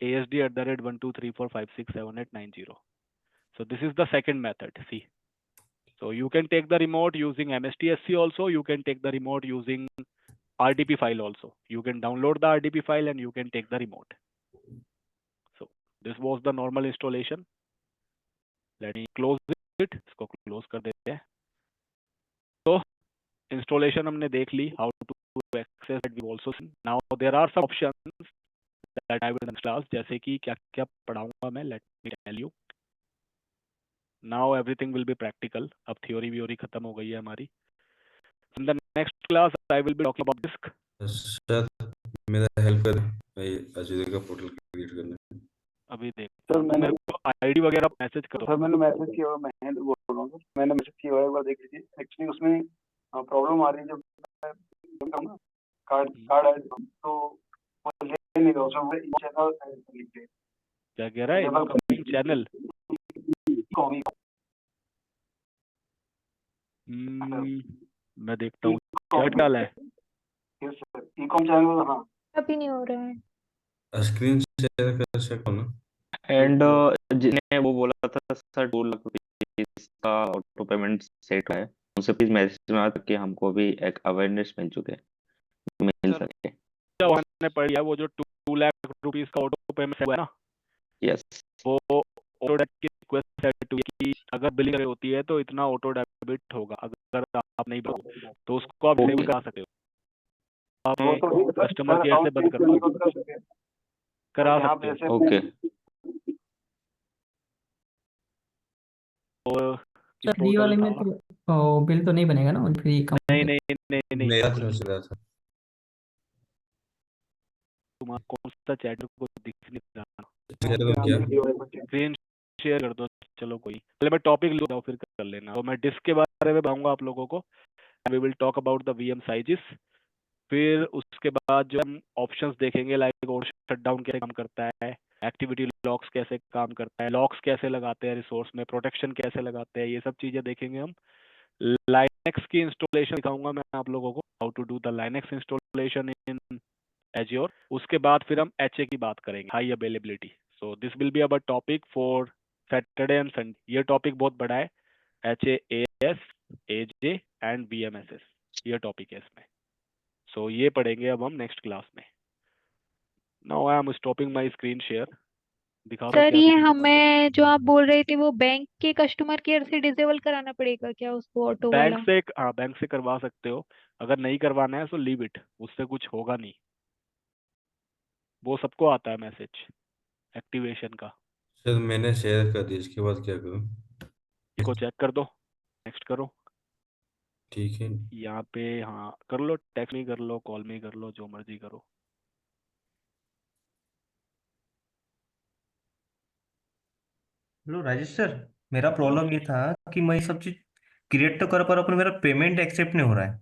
Speaker 1: ASD@123456789. So this is the second method. See. So you can take the remote using MSTSC also. You can take the remote using RDP file also. You can download the RDP file and you can take the remote. So this was the normal installation. Let me close it. इसको close कर देते हैं. So installation हमने देख ली. How to access that we also seen. Now there are some options that I will in class. जैसे कि क्या क्या पढ़ाऊंगा मैं. Let me tell you. Now everything will be practical. अब theory व्योरी खत्म हो गई है हमारी. In the next class I will be talking about disk.
Speaker 2: शायद मेरा हेल्प कर भाई अजय का पोर्टल क्रिएट करने में.
Speaker 1: अभी देख
Speaker 3: सर मैंने
Speaker 1: मेरे को आईडी वगैरह मैसेज करो.
Speaker 3: सर मैंने मैसेज किया हुआ, महेंद्र बोल रहा हूँ सर. मैंने मैसेज किया हुआ, एक बार देख लीजिए. एक्चुअली उसमें प्रॉब्लम आ रही है जब मैं कार्ड ऐड तो वो ले नहीं रहा. उसमें चैनल ऐड कर लीजिए.
Speaker 1: क्या कह रहा है? Incoming channel. मैं देखता हूँ क्या डाला है.
Speaker 3: Yes sir, e-com channel. हाँ
Speaker 7: अभी नहीं हो रहा है.
Speaker 2: स्क्रीन शेयर कर सकते हो ना?
Speaker 4: एंड जिन्हें वो बोला था सर 2 लाख रुपीस का ऑटो पेमेंट सेट है, उनसे प्लीज मैसेज में कि हमको भी एक अवेयरनेस मिल चुके मिल
Speaker 1: सर,
Speaker 4: सके.
Speaker 1: मैंने पढ़ी है वो जो 2 लाख रुपीस का ऑटो पेमेंट है ना.
Speaker 4: यस,
Speaker 1: वो ऑटो डेबिट की रिक्वेस्ट है कि अगर बिलिंग होती है तो इतना ऑटो डेबिट होगा. अगर आप नहीं भरो तो उसको आप डिलीवर करा सकते हो. आप कस्टमर केयर से बंद करा सकते हो.
Speaker 4: ओके.
Speaker 6: सर डी वाले में तो बिल तो नहीं बनेगा ना फ्री का?
Speaker 1: नहीं नहीं नहीं नहीं.
Speaker 2: मेरा तो नहीं चला था.
Speaker 1: तुम्हारा कौन सा चैट को दिख नहीं रहा.
Speaker 2: क्या
Speaker 3: वीडियो है कुछ।
Speaker 1: स्क्रीन शेयर कर दो। चलो कोई पहले मैं टॉपिक लिख फिर कर लेना। तो मैं डिस्क के बारे में बताऊंगा आप लोगों को। We will talk about the VM sizes. फिर उसके बाद जो हम ऑप्शंस देखेंगे लाइक और शटडाउन कैसे काम करता है, एक्टिविटी लॉक्स कैसे काम करता है, लॉक्स कैसे लगाते हैं रिसोर्स में, प्रोटेक्शन कैसे लगाते हैं, ये सब चीजें देखेंगे हम। लाइनेक्स की इंस्टॉलेशन दिखाऊंगा मैं आप लोगों को, how to do the Linux installation in Azure. उसके बाद फिर हम एचए की बात करेंगे, high availability. So this will be our topic for Saturday and Sunday. ये टॉपिक बहुत बड़ा है, HA, AS, AJ and BMSS, ये टॉपिक है इसमें। सो ये पढ़ेंगे अब हम नेक्स्ट क्लास में। Now I am stopping my screen share. दिखा दो
Speaker 7: सर
Speaker 1: क्या
Speaker 7: ये
Speaker 1: दिख रहा है।
Speaker 7: हमें जो आप बोल रहे थे वो बैंक के कस्टमर केयर से डिसेबल कराना पड़ेगा क्या उसको, ऑटो
Speaker 1: बैंक
Speaker 7: वाला?
Speaker 1: से, हाँ बैंक से करवा सकते हो। अगर नहीं करवाना है तो लीव इट, उससे कुछ होगा नहीं। वो सबको आता है मैसेज एक्टिवेशन का।
Speaker 2: सर मैंने शेयर कर दिया, इसके बाद क्या करूँ?
Speaker 1: इसको चेक कर दो, नेक्स्ट करो।
Speaker 2: ठीक है।
Speaker 1: यहाँ पे हाँ कर लो, टेक्स्ट में कर लो, कॉल में कर लो, जो मर्जी करो।
Speaker 8: हेलो राजेश सर, मेरा प्रॉब्लम ये था कि मैं ये सब चीज क्रिएट तो कर पा रहा हूँ पर मेरा पेमेंट एक्सेप्ट नहीं हो रहा है।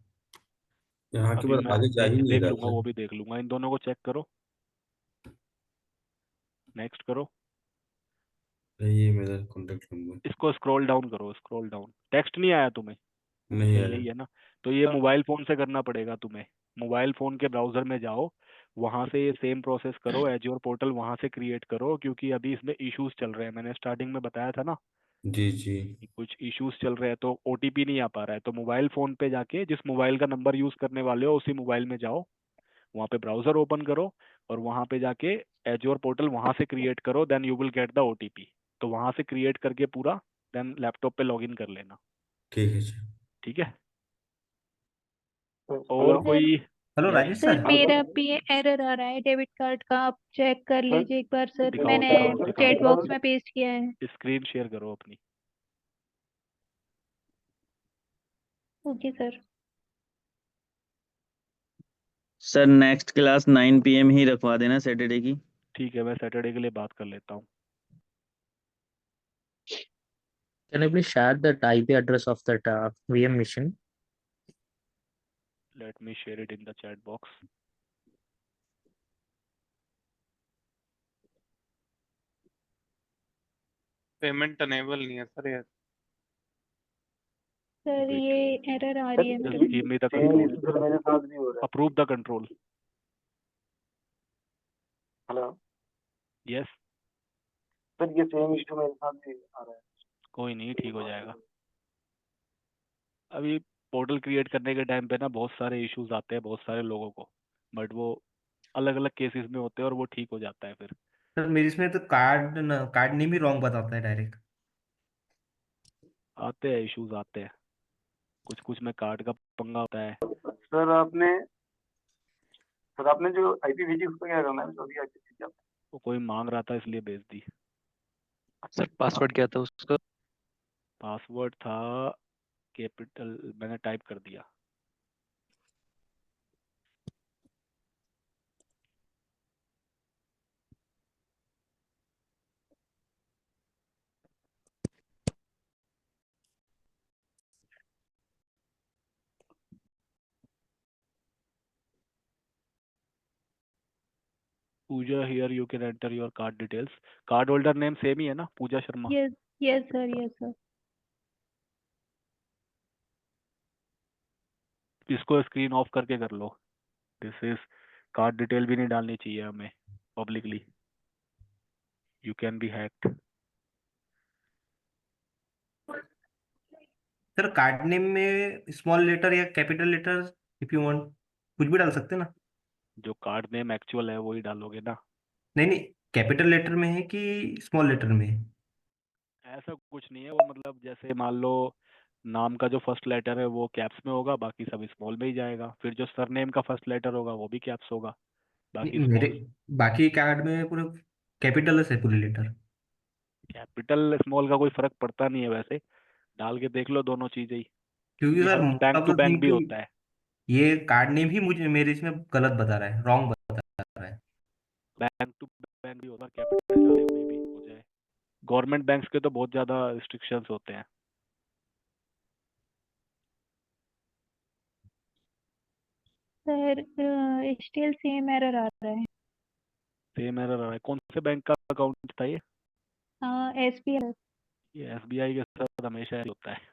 Speaker 2: यहाँ के
Speaker 1: अभी
Speaker 2: बाद
Speaker 1: मैं
Speaker 2: आगे जा ही नहीं
Speaker 1: देख
Speaker 2: रहा
Speaker 1: लूंगा,
Speaker 2: सर।
Speaker 1: वो भी देख लूंगा। इन दोनों को चेक करो, नेक्स्ट करो।
Speaker 2: ये मेरा कॉन्टेक्ट नंबर
Speaker 1: इसको स्क्रॉल डाउन करो, स्क्रॉल डाउन। टेक्स्ट नहीं आया तुम्हें?
Speaker 2: नहीं
Speaker 1: नहीं
Speaker 2: आया।
Speaker 1: यही है ना। तो ये मोबाइल फोन से करना पड़ेगा तुम्हें। मोबाइल फोन के ब्राउजर में जाओ, वहां से ये सेम प्रोसेस करो, एज्योर पोर्टल वहां से क्रिएट करो, क्योंकि अभी इसमें इश्यूज चल रहे हैं। मैंने स्टार्टिंग में बताया था ना
Speaker 2: जी जी।
Speaker 1: कि कुछ इश्यूज चल रहे हैं, तो ओटीपी नहीं आ पा रहा है। तो मोबाइल फोन पे जाके जिस मोबाइल का नंबर यूज करने वाले हो उसी मोबाइल में जाओ, वहाँ पे ब्राउजर ओपन करो और वहाँ पे जाके एज्योर पोर्टल वहाँ से क्रिएट करो, then you will get the OTP. तो वहाँ से क्रिएट करके पूरा देन लैपटॉप पे लॉगिन कर लेना।
Speaker 2: ठीक है सर।
Speaker 1: ठीक है। और
Speaker 3: हेलो
Speaker 7: सर
Speaker 1: कोई?
Speaker 8: Hello
Speaker 1: yes,
Speaker 8: Rajesh
Speaker 7: sir
Speaker 8: sir.
Speaker 7: मेरा भी एरर आ रहा है डेबिट कार्ड का, आप चेक कर
Speaker 3: सर
Speaker 7: लीजिए एक बार सर।
Speaker 1: दिखाओ
Speaker 7: मैंने
Speaker 1: दिखाओ दिखाओ।
Speaker 7: चैट बॉक्स में पेस्ट किया है।
Speaker 1: स्क्रीन शेयर करो अपनी।
Speaker 7: Okay sir.
Speaker 5: Sir next class 9 PM ही रखवा देना सैटरडे की।
Speaker 1: ठीक है, मैं सैटरडे के लिए बात कर लेता हूँ।
Speaker 9: Can you please share that IP address of that VM machine?
Speaker 1: Let me share it in the chat box.
Speaker 10: Payment enable नहीं है सर ये।
Speaker 7: सर
Speaker 1: वेट,
Speaker 7: ये एरर आ
Speaker 3: सर
Speaker 7: रही है मेरे
Speaker 1: जस्ट
Speaker 7: में।
Speaker 1: Give me the
Speaker 3: same
Speaker 1: control,
Speaker 3: issue sir मेरे साथ भी हो रहा है।
Speaker 1: Approve the control.
Speaker 3: Hello
Speaker 1: yes,
Speaker 3: sir, ये सेम इशू मेरे साथ भी आ रहा है।
Speaker 1: कोई नहीं, ठीक हो जाएगा। अभी पोर्टल क्रिएट करने के टाइम पे ना बहुत सारे इश्यूज आते हैं बहुत सारे लोगों को, बट वो अलग अलग केसेस में होते हैं और वो ठीक हो जाता है फिर।
Speaker 8: सर मेरे इसमें तो कार्ड नेम ही रॉन्ग बताता है डायरेक्ट।
Speaker 1: आते हैं इश्यूज, आते हैं कुछ कुछ में कार्ड का पंगा होता है।
Speaker 3: सर आपने सर आपने जो आईपी भेजी उसका क्या करना है? जो अभी आईपी भेजी आपने।
Speaker 1: वो कोई मांग रहा था इसलिए भेज दी।
Speaker 5: सर पासवर्ड क्या था उसका?
Speaker 1: पासवर्ड था कैपिटल, मैंने टाइप कर दिया। Pooja, here you can enter your card details. Card holder name same ही है ना, Pooja Sharma.
Speaker 7: Yes yes sir, yes sir.
Speaker 1: इसको स्क्रीन ऑफ करके कर लो। दिस इज, कार्ड डिटेल भी नहीं डालनी चाहिए हमें publicly, you can be hacked.
Speaker 8: Sir card name में स्मॉल लेटर या capital letter if you want कुछ भी डाल सकते हैं ना?
Speaker 1: जो कार्ड नेम एक्चुअल है वही डालोगे ना।
Speaker 8: नहीं नहीं, कैपिटल लेटर में है कि स्मॉल लेटर में है?
Speaker 1: ऐसा कुछ नहीं है, वो मतलब जैसे मान लो नाम का जो फर्स्ट लेटर है वो कैप्स में होगा, बाकी सब स्मॉल में ही जाएगा। फिर जो सरनेम का फर्स्ट लेटर होगा वो भी कैप्स होगा, बाकी
Speaker 8: नहीं, मेरे
Speaker 1: स्मॉल।
Speaker 8: बाकी कार्ड में पूरे कैपिटल है पूरे लेटर।
Speaker 1: कैपिटल स्मॉल का कोई फर्क पड़ता नहीं है वैसे, डाल के देख लो दोनों चीजें ही,
Speaker 8: क्योंकि
Speaker 1: क्योंकि
Speaker 8: सर
Speaker 1: हर
Speaker 8: most
Speaker 1: bank
Speaker 8: of
Speaker 1: to
Speaker 8: the
Speaker 1: bank
Speaker 8: thing
Speaker 1: भी
Speaker 8: कि
Speaker 1: होता है।
Speaker 8: ये कार्ड नेम ही मुझे मेरे इसमें गलत बता रहा है, रॉन्ग बता रहा है।
Speaker 1: बैंक टू बैंक भी होता है, कैपिटल डाले में भी हो जाए। गवर्नमेंट बैंक्स के तो बहुत ज़्यादा रिस्ट्रिक्शंस होते हैं।
Speaker 7: सर स्टिल सेम एरर आ रहा है।
Speaker 1: सेम एरर आ रहा है। कौन से बैंक का अकाउंट था ये?
Speaker 7: SBI।
Speaker 1: ये SBI के साथ हमेशा ऐसे होता है।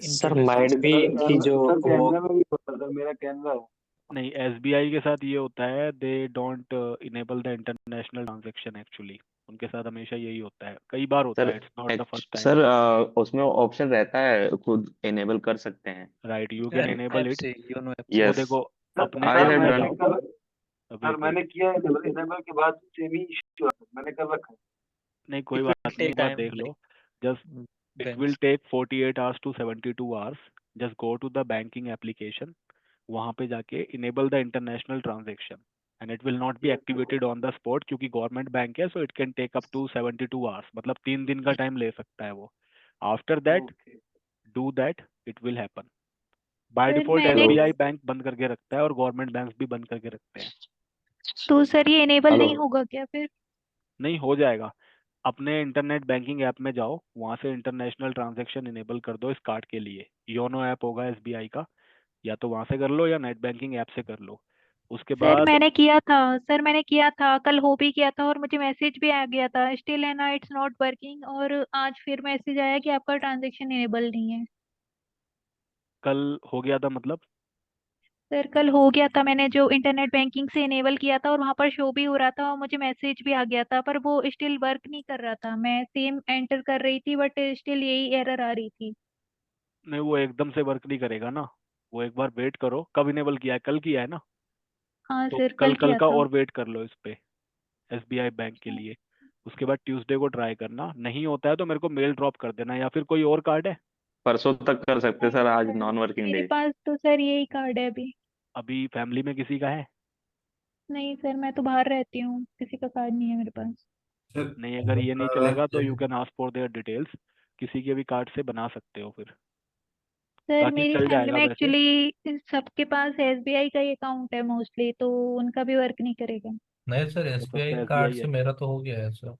Speaker 9: सर माइट बी कि जो
Speaker 3: सर
Speaker 9: वो
Speaker 3: कैनरा में भी होता है सर, मेरा कैनरा है।
Speaker 1: नहीं, SBI के साथ ये होता है, they don't enable the international transaction actually. उनके साथ हमेशा यही होता है, कई बार होता
Speaker 4: सर
Speaker 1: है, it's not the first time.
Speaker 4: Sir उसमें ऑप्शन रहता है खुद इनेबल कर सकते हैं।
Speaker 1: Right, you can enable it. वो
Speaker 4: यस
Speaker 1: देखो अपने
Speaker 4: आई
Speaker 3: सर
Speaker 4: हैव
Speaker 3: मैंने
Speaker 4: डन।
Speaker 3: कर
Speaker 1: अभी
Speaker 3: सर मैंने किया है इनेबल के बाद सेम ही इश्यू आता है, मैंने कर रखा है।
Speaker 1: नहीं कोई बात नहीं, एक बार देख लो। Just it will take 48 hours to 72 hours। Just go to the banking application, वहाँ पे जाके enable the international transaction and it will not be activated on the spot, क्योंकि गवर्नमेंट बैंक है, so it can take up to 72 hours, मतलब 3 दिन का time ले सकता है वो। After that
Speaker 3: okay
Speaker 1: do that, it will happen. By
Speaker 7: sir
Speaker 1: default
Speaker 7: मैंने
Speaker 1: SBI बैंक बंद करके रखता है और गवर्नमेंट बैंक भी बंद करके रखते हैं।
Speaker 7: तो सर ये इनेबल
Speaker 2: हेलो
Speaker 7: नहीं होगा क्या फिर?
Speaker 1: नहीं हो जाएगा। अपने इंटरनेट बैंकिंग ऐप में जाओ, वहाँ से इंटरनेशनल ट्रांजैक्शन इनेबल कर दो इस कार्ड के लिए। योनो ऐप होगा SBI का, या तो वहाँ से कर लो या नेट बैंकिंग ऐप से कर लो। उसके
Speaker 7: सर
Speaker 1: बाद
Speaker 7: मैंने किया था, कल हो भी किया था और मुझे मैसेज भी आ गया था, स्टिल है ना इट्स नॉट वर्किंग, और आज फिर मैसेज आया कि आपका ट्रांजैक्शन इनेबल नहीं है।
Speaker 1: कल हो गया था मतलब?
Speaker 7: सर कल हो गया था, मैंने जो इंटरनेट बैंकिंग से इनेबल किया था और वहां पर शो भी हो रहा था और मुझे मैसेज भी आ गया था, पर वो स्टिल वर्क नहीं कर रहा था। मैं सेम एंटर कर रही थी बट स्टिल यही एरर आ रही थी।
Speaker 1: नहीं, वो एकदम से वर्क नहीं करेगा ना। वो एक बार वेट करो। कब इनेबल किया है? कल किया है ना?
Speaker 7: हाँ
Speaker 1: तो
Speaker 7: सर
Speaker 1: कल
Speaker 7: कल
Speaker 1: कल
Speaker 7: किया
Speaker 1: का
Speaker 7: था।
Speaker 1: और वेट कर लो इस पे, SBI बैंक के लिए। उसके बाद ट्यूसडे को ट्राई करना, नहीं होता है तो मेरे को मेल ड्रॉप कर देना, या फिर कोई और कार्ड है?
Speaker 4: परसों तक कर सकते
Speaker 7: नहीं
Speaker 4: सर, आज
Speaker 7: सर,
Speaker 4: नॉन वर्किंग
Speaker 7: मेरे
Speaker 4: डे।
Speaker 7: पास तो सर यही कार्ड है अभी।
Speaker 1: अभी फैमिली में किसी का है?
Speaker 7: नहीं सर, मैं तो बाहर रहती हूँ, किसी का कार्ड नहीं है मेरे पास।
Speaker 2: सर
Speaker 1: नहीं, अगर ये नहीं
Speaker 2: एक
Speaker 1: चलेगा तो
Speaker 2: बार
Speaker 1: you can ask for their details. किसी के भी कार्ड से बना सकते हो फिर।
Speaker 7: सर
Speaker 1: बाकी
Speaker 7: मेरी
Speaker 1: चल
Speaker 7: फैमिली
Speaker 1: जाएगा
Speaker 7: में
Speaker 1: वैसे।
Speaker 7: एक्चुअली सबके पास SBI का ही अकाउंट है मोस्टली, तो उनका भी वर्क नहीं करेगा।
Speaker 11: नहीं सर,
Speaker 1: हो
Speaker 11: SBI
Speaker 1: सकता है
Speaker 11: कार्ड
Speaker 1: SBI
Speaker 11: से
Speaker 1: है।
Speaker 11: मेरा तो हो गया है सर।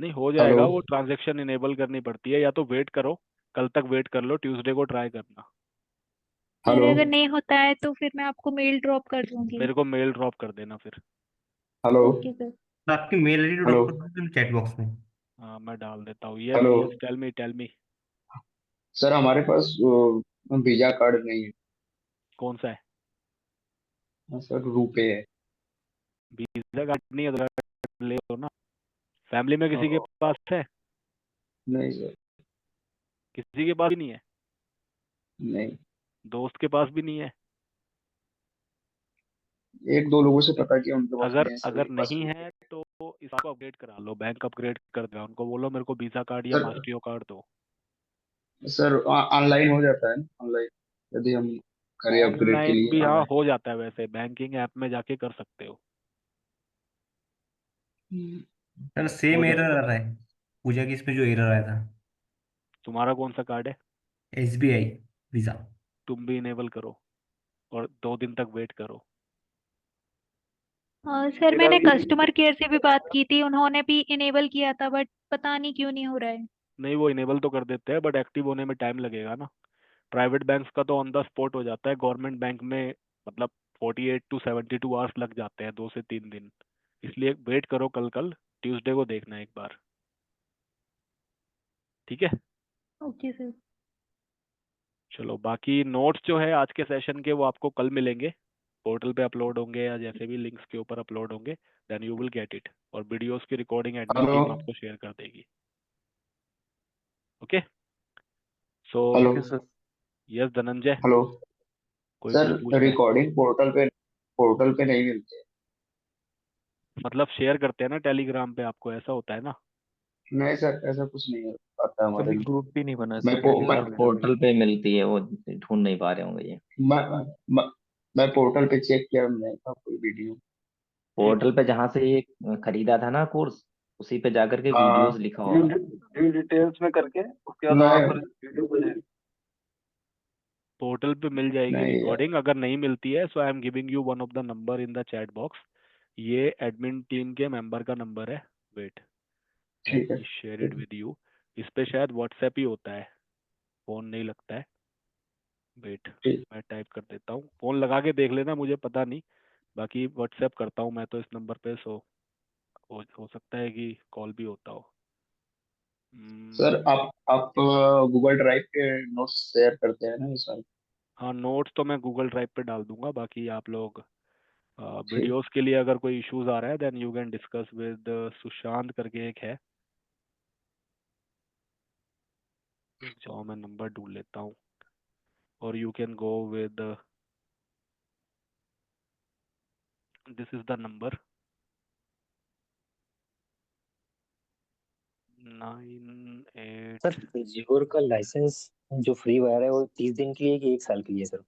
Speaker 1: नहीं हो
Speaker 2: हेलो
Speaker 1: जाएगा, वो ट्रांजैक्शन इनेबल करनी पड़ती है, या तो वेट करो, कल तक वेट कर लो, ट्यूसडे को ट्राई करना।
Speaker 7: सर
Speaker 2: हेलो
Speaker 7: अगर नहीं होता है तो फिर मैं आपको मेल ड्रॉप कर दूंगी।
Speaker 1: मेरे को मेल ड्रॉप कर देना फिर।
Speaker 2: Hello
Speaker 7: okay sir.
Speaker 8: तो आपकी मेल आईडी
Speaker 2: हेलो
Speaker 8: ड्रॉप कर दो चैट बॉक्स में।
Speaker 1: हाँ मैं डाल देता हूँ। Yes
Speaker 2: hello
Speaker 1: yes, tell me tell me.
Speaker 2: Sir हमारे पास वीजा कार्ड नहीं है।
Speaker 1: कौन सा है?
Speaker 2: सर रुपए है।
Speaker 1: वीजा कार्ड नहीं है तो ले लो ना। फैमिली में किसी के
Speaker 2: अ,
Speaker 1: पास है?
Speaker 2: नहीं सर।
Speaker 1: किसी के पास भी नहीं है?
Speaker 2: नहीं,
Speaker 1: दोस्त के पास भी नहीं है?
Speaker 2: एक दो लोगों से पता किया, उनके पास
Speaker 1: अगर
Speaker 2: नहीं है, सभी
Speaker 1: अगर
Speaker 2: के पास
Speaker 1: नहीं
Speaker 2: रुपए
Speaker 1: है तो इसको अपग्रेड करा लो, बैंक अपग्रेड कर देगा। उनको बोलो मेरे को वीजा कार्ड या
Speaker 2: है।
Speaker 1: मास्टियो कार्ड दो।
Speaker 2: सर ऑनलाइन हो जाता है ना, ऑनलाइन यदि हम करें अपग्रेड के
Speaker 1: ऑनलाइन
Speaker 2: लिए
Speaker 1: भी हाँ
Speaker 2: ऑनलाइन।
Speaker 1: हो जाता है, वैसे बैंकिंग ऐप में जाके कर सकते हो।
Speaker 8: सर
Speaker 1: हो
Speaker 8: सेम
Speaker 1: जाए।
Speaker 8: एरर आ रहा है पूजा की इसमें जो एरर आया था।
Speaker 1: तुम्हारा कौन सा कार्ड है?
Speaker 8: SBI visa.
Speaker 1: तुम भी इनेबल करो और 2 दिन तक वेट करो।
Speaker 7: सर
Speaker 3: मेरा
Speaker 7: मैंने
Speaker 3: भी
Speaker 7: कस्टमर केयर से भी बात की थी, उन्होंने भी इनेबल किया था बट पता नहीं क्यों नहीं हो रहा है।
Speaker 1: नहीं, वो इनेबल तो कर देते हैं बट एक्टिव होने में टाइम लगेगा ना। प्राइवेट बैंक्स का तो ऑन द स्पॉट हो जाता है, गवर्नमेंट बैंक में मतलब 48 to 72 आवर्स लग जाते हैं, 2 से 3 दिन। इसलिए वेट करो, कल कल ट्यूसडे को देखना एक बार। ठीक है?
Speaker 7: Okay sir.
Speaker 1: चलो, बाकी नोट्स जो है आज के सेशन के वो आपको कल मिलेंगे, पोर्टल पे अपलोड होंगे या जैसे भी लिंक्स के ऊपर अपलोड होंगे। Then you will get it, और वीडियोस की रिकॉर्डिंग एडमिन
Speaker 2: हेलो
Speaker 1: टीम आपको शेयर कर देगी। Okay, so
Speaker 2: hello
Speaker 1: yes Dhananjay,
Speaker 2: hello
Speaker 1: कोई
Speaker 2: सर,
Speaker 1: कुछ पूछ रहा है?
Speaker 2: रिकॉर्डिंग पोर्टल पे नहीं मिलती है।
Speaker 1: मतलब शेयर करते हैं ना टेलीग्राम पे, आपको ऐसा होता है ना?
Speaker 2: नहीं सर, ऐसा कुछ नहीं आता हमारे लिए।
Speaker 9: ग्रुप भी नहीं बना
Speaker 2: मैं
Speaker 9: सर
Speaker 2: पो, मैं
Speaker 9: टेलीग्राम में।
Speaker 4: पोर्टल पे मिलती है, वो ढूंढ नहीं पा रहे होंगे ये।
Speaker 2: मैं, मैं, मैं पोर्टल पे चेक किया, नहीं था कोई वीडियो।
Speaker 1: एक
Speaker 4: पोर्टल पे जहां से ये खरीदा था ना कोर्स, उसी पे जाकर के वीडियोस
Speaker 2: हाँ
Speaker 4: लिखा
Speaker 3: व्यू
Speaker 4: होगा।
Speaker 3: व्यू डिटेल्स में करके उसके बाद वहाँ पर
Speaker 2: नहीं
Speaker 3: वीडियो को जाए।
Speaker 1: पोर्टल पे मिल जाएगी
Speaker 2: नहीं
Speaker 1: रिकॉर्डिंग। अगर नहीं मिलती है so I am giving you one of the number in the chat box. ये एडमिन टीम के मेंबर का नंबर है, वेट
Speaker 3: ठीक है।
Speaker 1: Share it with you. इस पे शायद व्हाट्सएप ही होता है, फोन नहीं लगता है। वेट
Speaker 3: ठीक।
Speaker 1: मैं टाइप कर देता हूँ, फोन लगा के देख लेना, मुझे पता नहीं, बाकी व्हाट्सएप करता हूँ मैं तो इस नंबर पे। सो हो सकता है कि कॉल भी होता हो।
Speaker 11: सर आप गूगल ड्राइव पे नोट्स शेयर करते हैं ना इस बार?
Speaker 1: हाँ, नोट्स तो मैं गूगल ड्राइव पे डाल दूंगा। बाकी आप लोग
Speaker 11: ठीक।
Speaker 1: वीडियोस के लिए अगर कोई इश्यूज आ रहा है then you can discuss with Sushant करके एक है, जाओ मैं नंबर ढूंढ लेता हूँ, और you can go with this is the number 98।
Speaker 9: Sir azure का लाइसेंस जो फ्री वायर है वो 30 दिन के लिए कि 1 साल के लिए सर?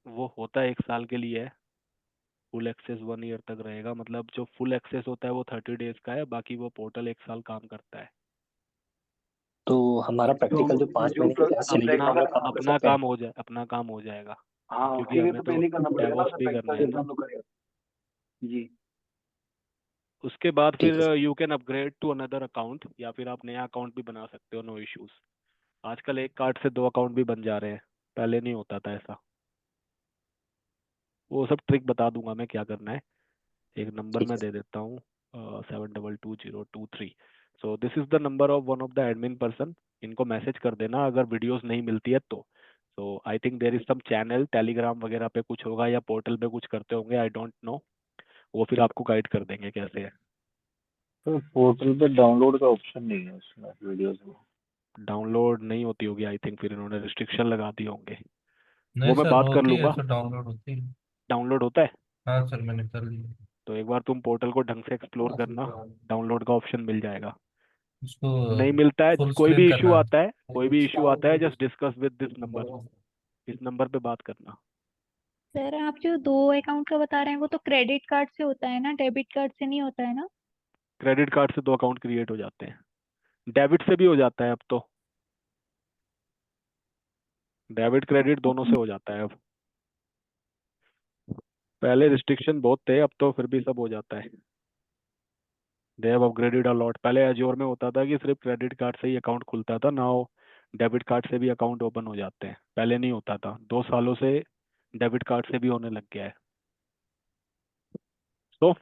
Speaker 1: वो होता है 1 साल के लिए है, फुल एक्सेस 1 ईयर तक रहेगा। मतलब जो फुल एक्सेस होता है वो 30 डेज का है, बाकी वो पोर्टल 1 साल काम करता है।
Speaker 9: तो हमारा प्रैक्टिकल जो 5
Speaker 3: जो
Speaker 9: महीने की क्लास चलेगी
Speaker 1: अपना
Speaker 9: उसमें हम लोग काम कर
Speaker 1: अपना
Speaker 9: सकते हैं?
Speaker 1: काम हो जाए, अपना काम हो जाएगा,
Speaker 3: हाँ,
Speaker 1: क्योंकि
Speaker 3: उसके लिए
Speaker 1: हमें
Speaker 3: तो
Speaker 1: तो
Speaker 3: पे नहीं करना पड़ेगा ना
Speaker 1: डेवॉप्स
Speaker 3: सर,
Speaker 1: भी करना
Speaker 3: प्रैक्टिकल
Speaker 1: है
Speaker 3: जैसा
Speaker 1: ना।
Speaker 3: हम लोग करेगा। जी।
Speaker 1: उसके बाद
Speaker 9: ठीक
Speaker 1: फिर
Speaker 9: है sir.
Speaker 1: You can upgrade to another account, या फिर आप नया अकाउंट भी बना सकते हो, नो इश्यूज। आजकल एक कार्ड से 2 अकाउंट भी बन जा रहे हैं, पहले नहीं होता था ऐसा। वो सब ट्रिक बता दूंगा मैं क्या करना है। एक नंबर
Speaker 9: ठीक
Speaker 1: मैं
Speaker 9: है
Speaker 1: दे
Speaker 9: सर।
Speaker 1: देता हूँ, 722023। So this is the number of one of the admin person. इनको मैसेज कर देना अगर वीडियोस नहीं मिलती है तो। So I think there is some channel, Telegram वगैरह पे कुछ होगा, या पोर्टल पे कुछ करते होंगे, आई डोंट नो। वो फिर आपको गाइड कर देंगे कैसे है।
Speaker 12: तो पोर्टल पे डाउनलोड का ऑप्शन नहीं है उसमें वीडियोस में?
Speaker 1: डाउनलोड नहीं होती होगी आई थिंक, फिर इन्होंने रिस्ट्रिक्शन लगा दिए होंगे।
Speaker 8: नहीं
Speaker 1: वो मैं
Speaker 8: सर,
Speaker 1: बात कर
Speaker 8: होती है
Speaker 1: लूंगा।
Speaker 8: सर, डाउनलोड होती है।
Speaker 1: डाउनलोड होता है,
Speaker 8: हाँ सर, मैंने कर लिया।
Speaker 1: तो एक बार तुम पोर्टल को ढंग से एक्सप्लोर करना, डाउनलोड का ऑप्शन मिल जाएगा।
Speaker 8: उसको
Speaker 1: नहीं मिलता है,
Speaker 8: फुल
Speaker 1: कोई
Speaker 8: स्क्रीन
Speaker 1: भी इशू
Speaker 8: करना है।
Speaker 1: आता है, कोई भी इशू आता है, just discuss with this number, इस नंबर पे बात करना।
Speaker 7: सर आप जो 2 अकाउंट का बता रहे हैं वो तो क्रेडिट कार्ड से होता है ना, डेबिट कार्ड से नहीं होता है ना?
Speaker 1: क्रेडिट कार्ड से 2 अकाउंट क्रिएट हो जाते हैं, डेबिट से भी हो जाता है अब तो, डेबिट क्रेडिट दोनों से हो जाता है अब। पहले रिस्ट्रिक्शन बहुत थे, अब तो फिर भी सब हो जाता है। They have upgraded a lot. पहले एज्योर में होता था कि सिर्फ क्रेडिट कार्ड से ही अकाउंट खुलता था, नाउ डेबिट कार्ड से भी अकाउंट ओपन हो जाते हैं। पहले नहीं होता था, 2 सालों से डेबिट कार्ड से भी होने लग गया है। So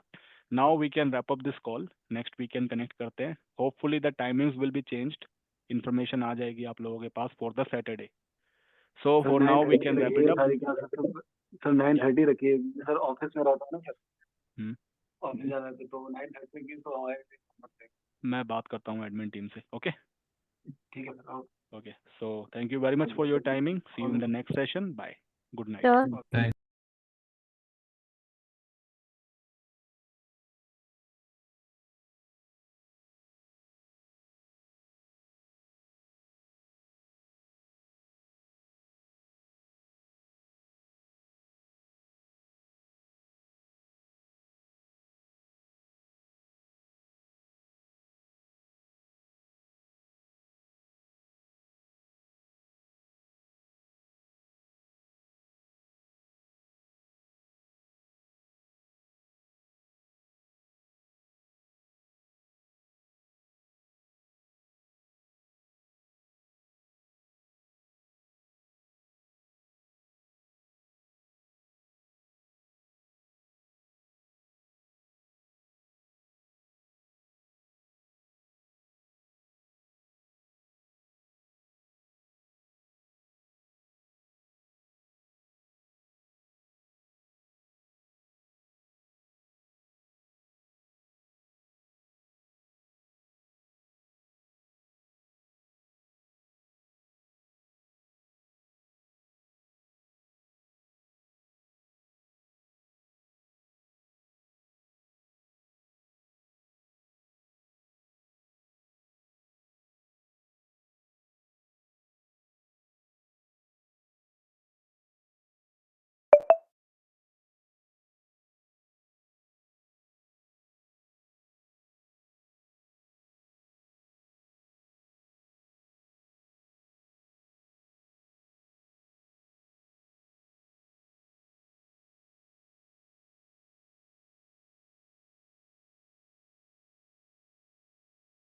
Speaker 1: now we can wrap up this call, next weekend connect करते हैं। Hopefully the timings will be changed, information आ जाएगी आप लोगों के पास for the Saturday. So
Speaker 3: sir
Speaker 1: for now we
Speaker 3: 9:30
Speaker 1: can wrap
Speaker 3: रखिए
Speaker 1: इट अप।
Speaker 3: सारी क्लास सर 9:30 रखिए, सर ऑफिस में रहता है ना सर,
Speaker 1: हम्म,
Speaker 3: ऑफिस जाना है तो 9:30 की तो हमारे।
Speaker 1: मैं बात करता हूँ एडमिन टीम से। ओके
Speaker 3: ठीक है sir.
Speaker 1: Okay, so thank you very much for your timing, see you in the next session, bye, good night.
Speaker 7: Sure.
Speaker 3: Okay.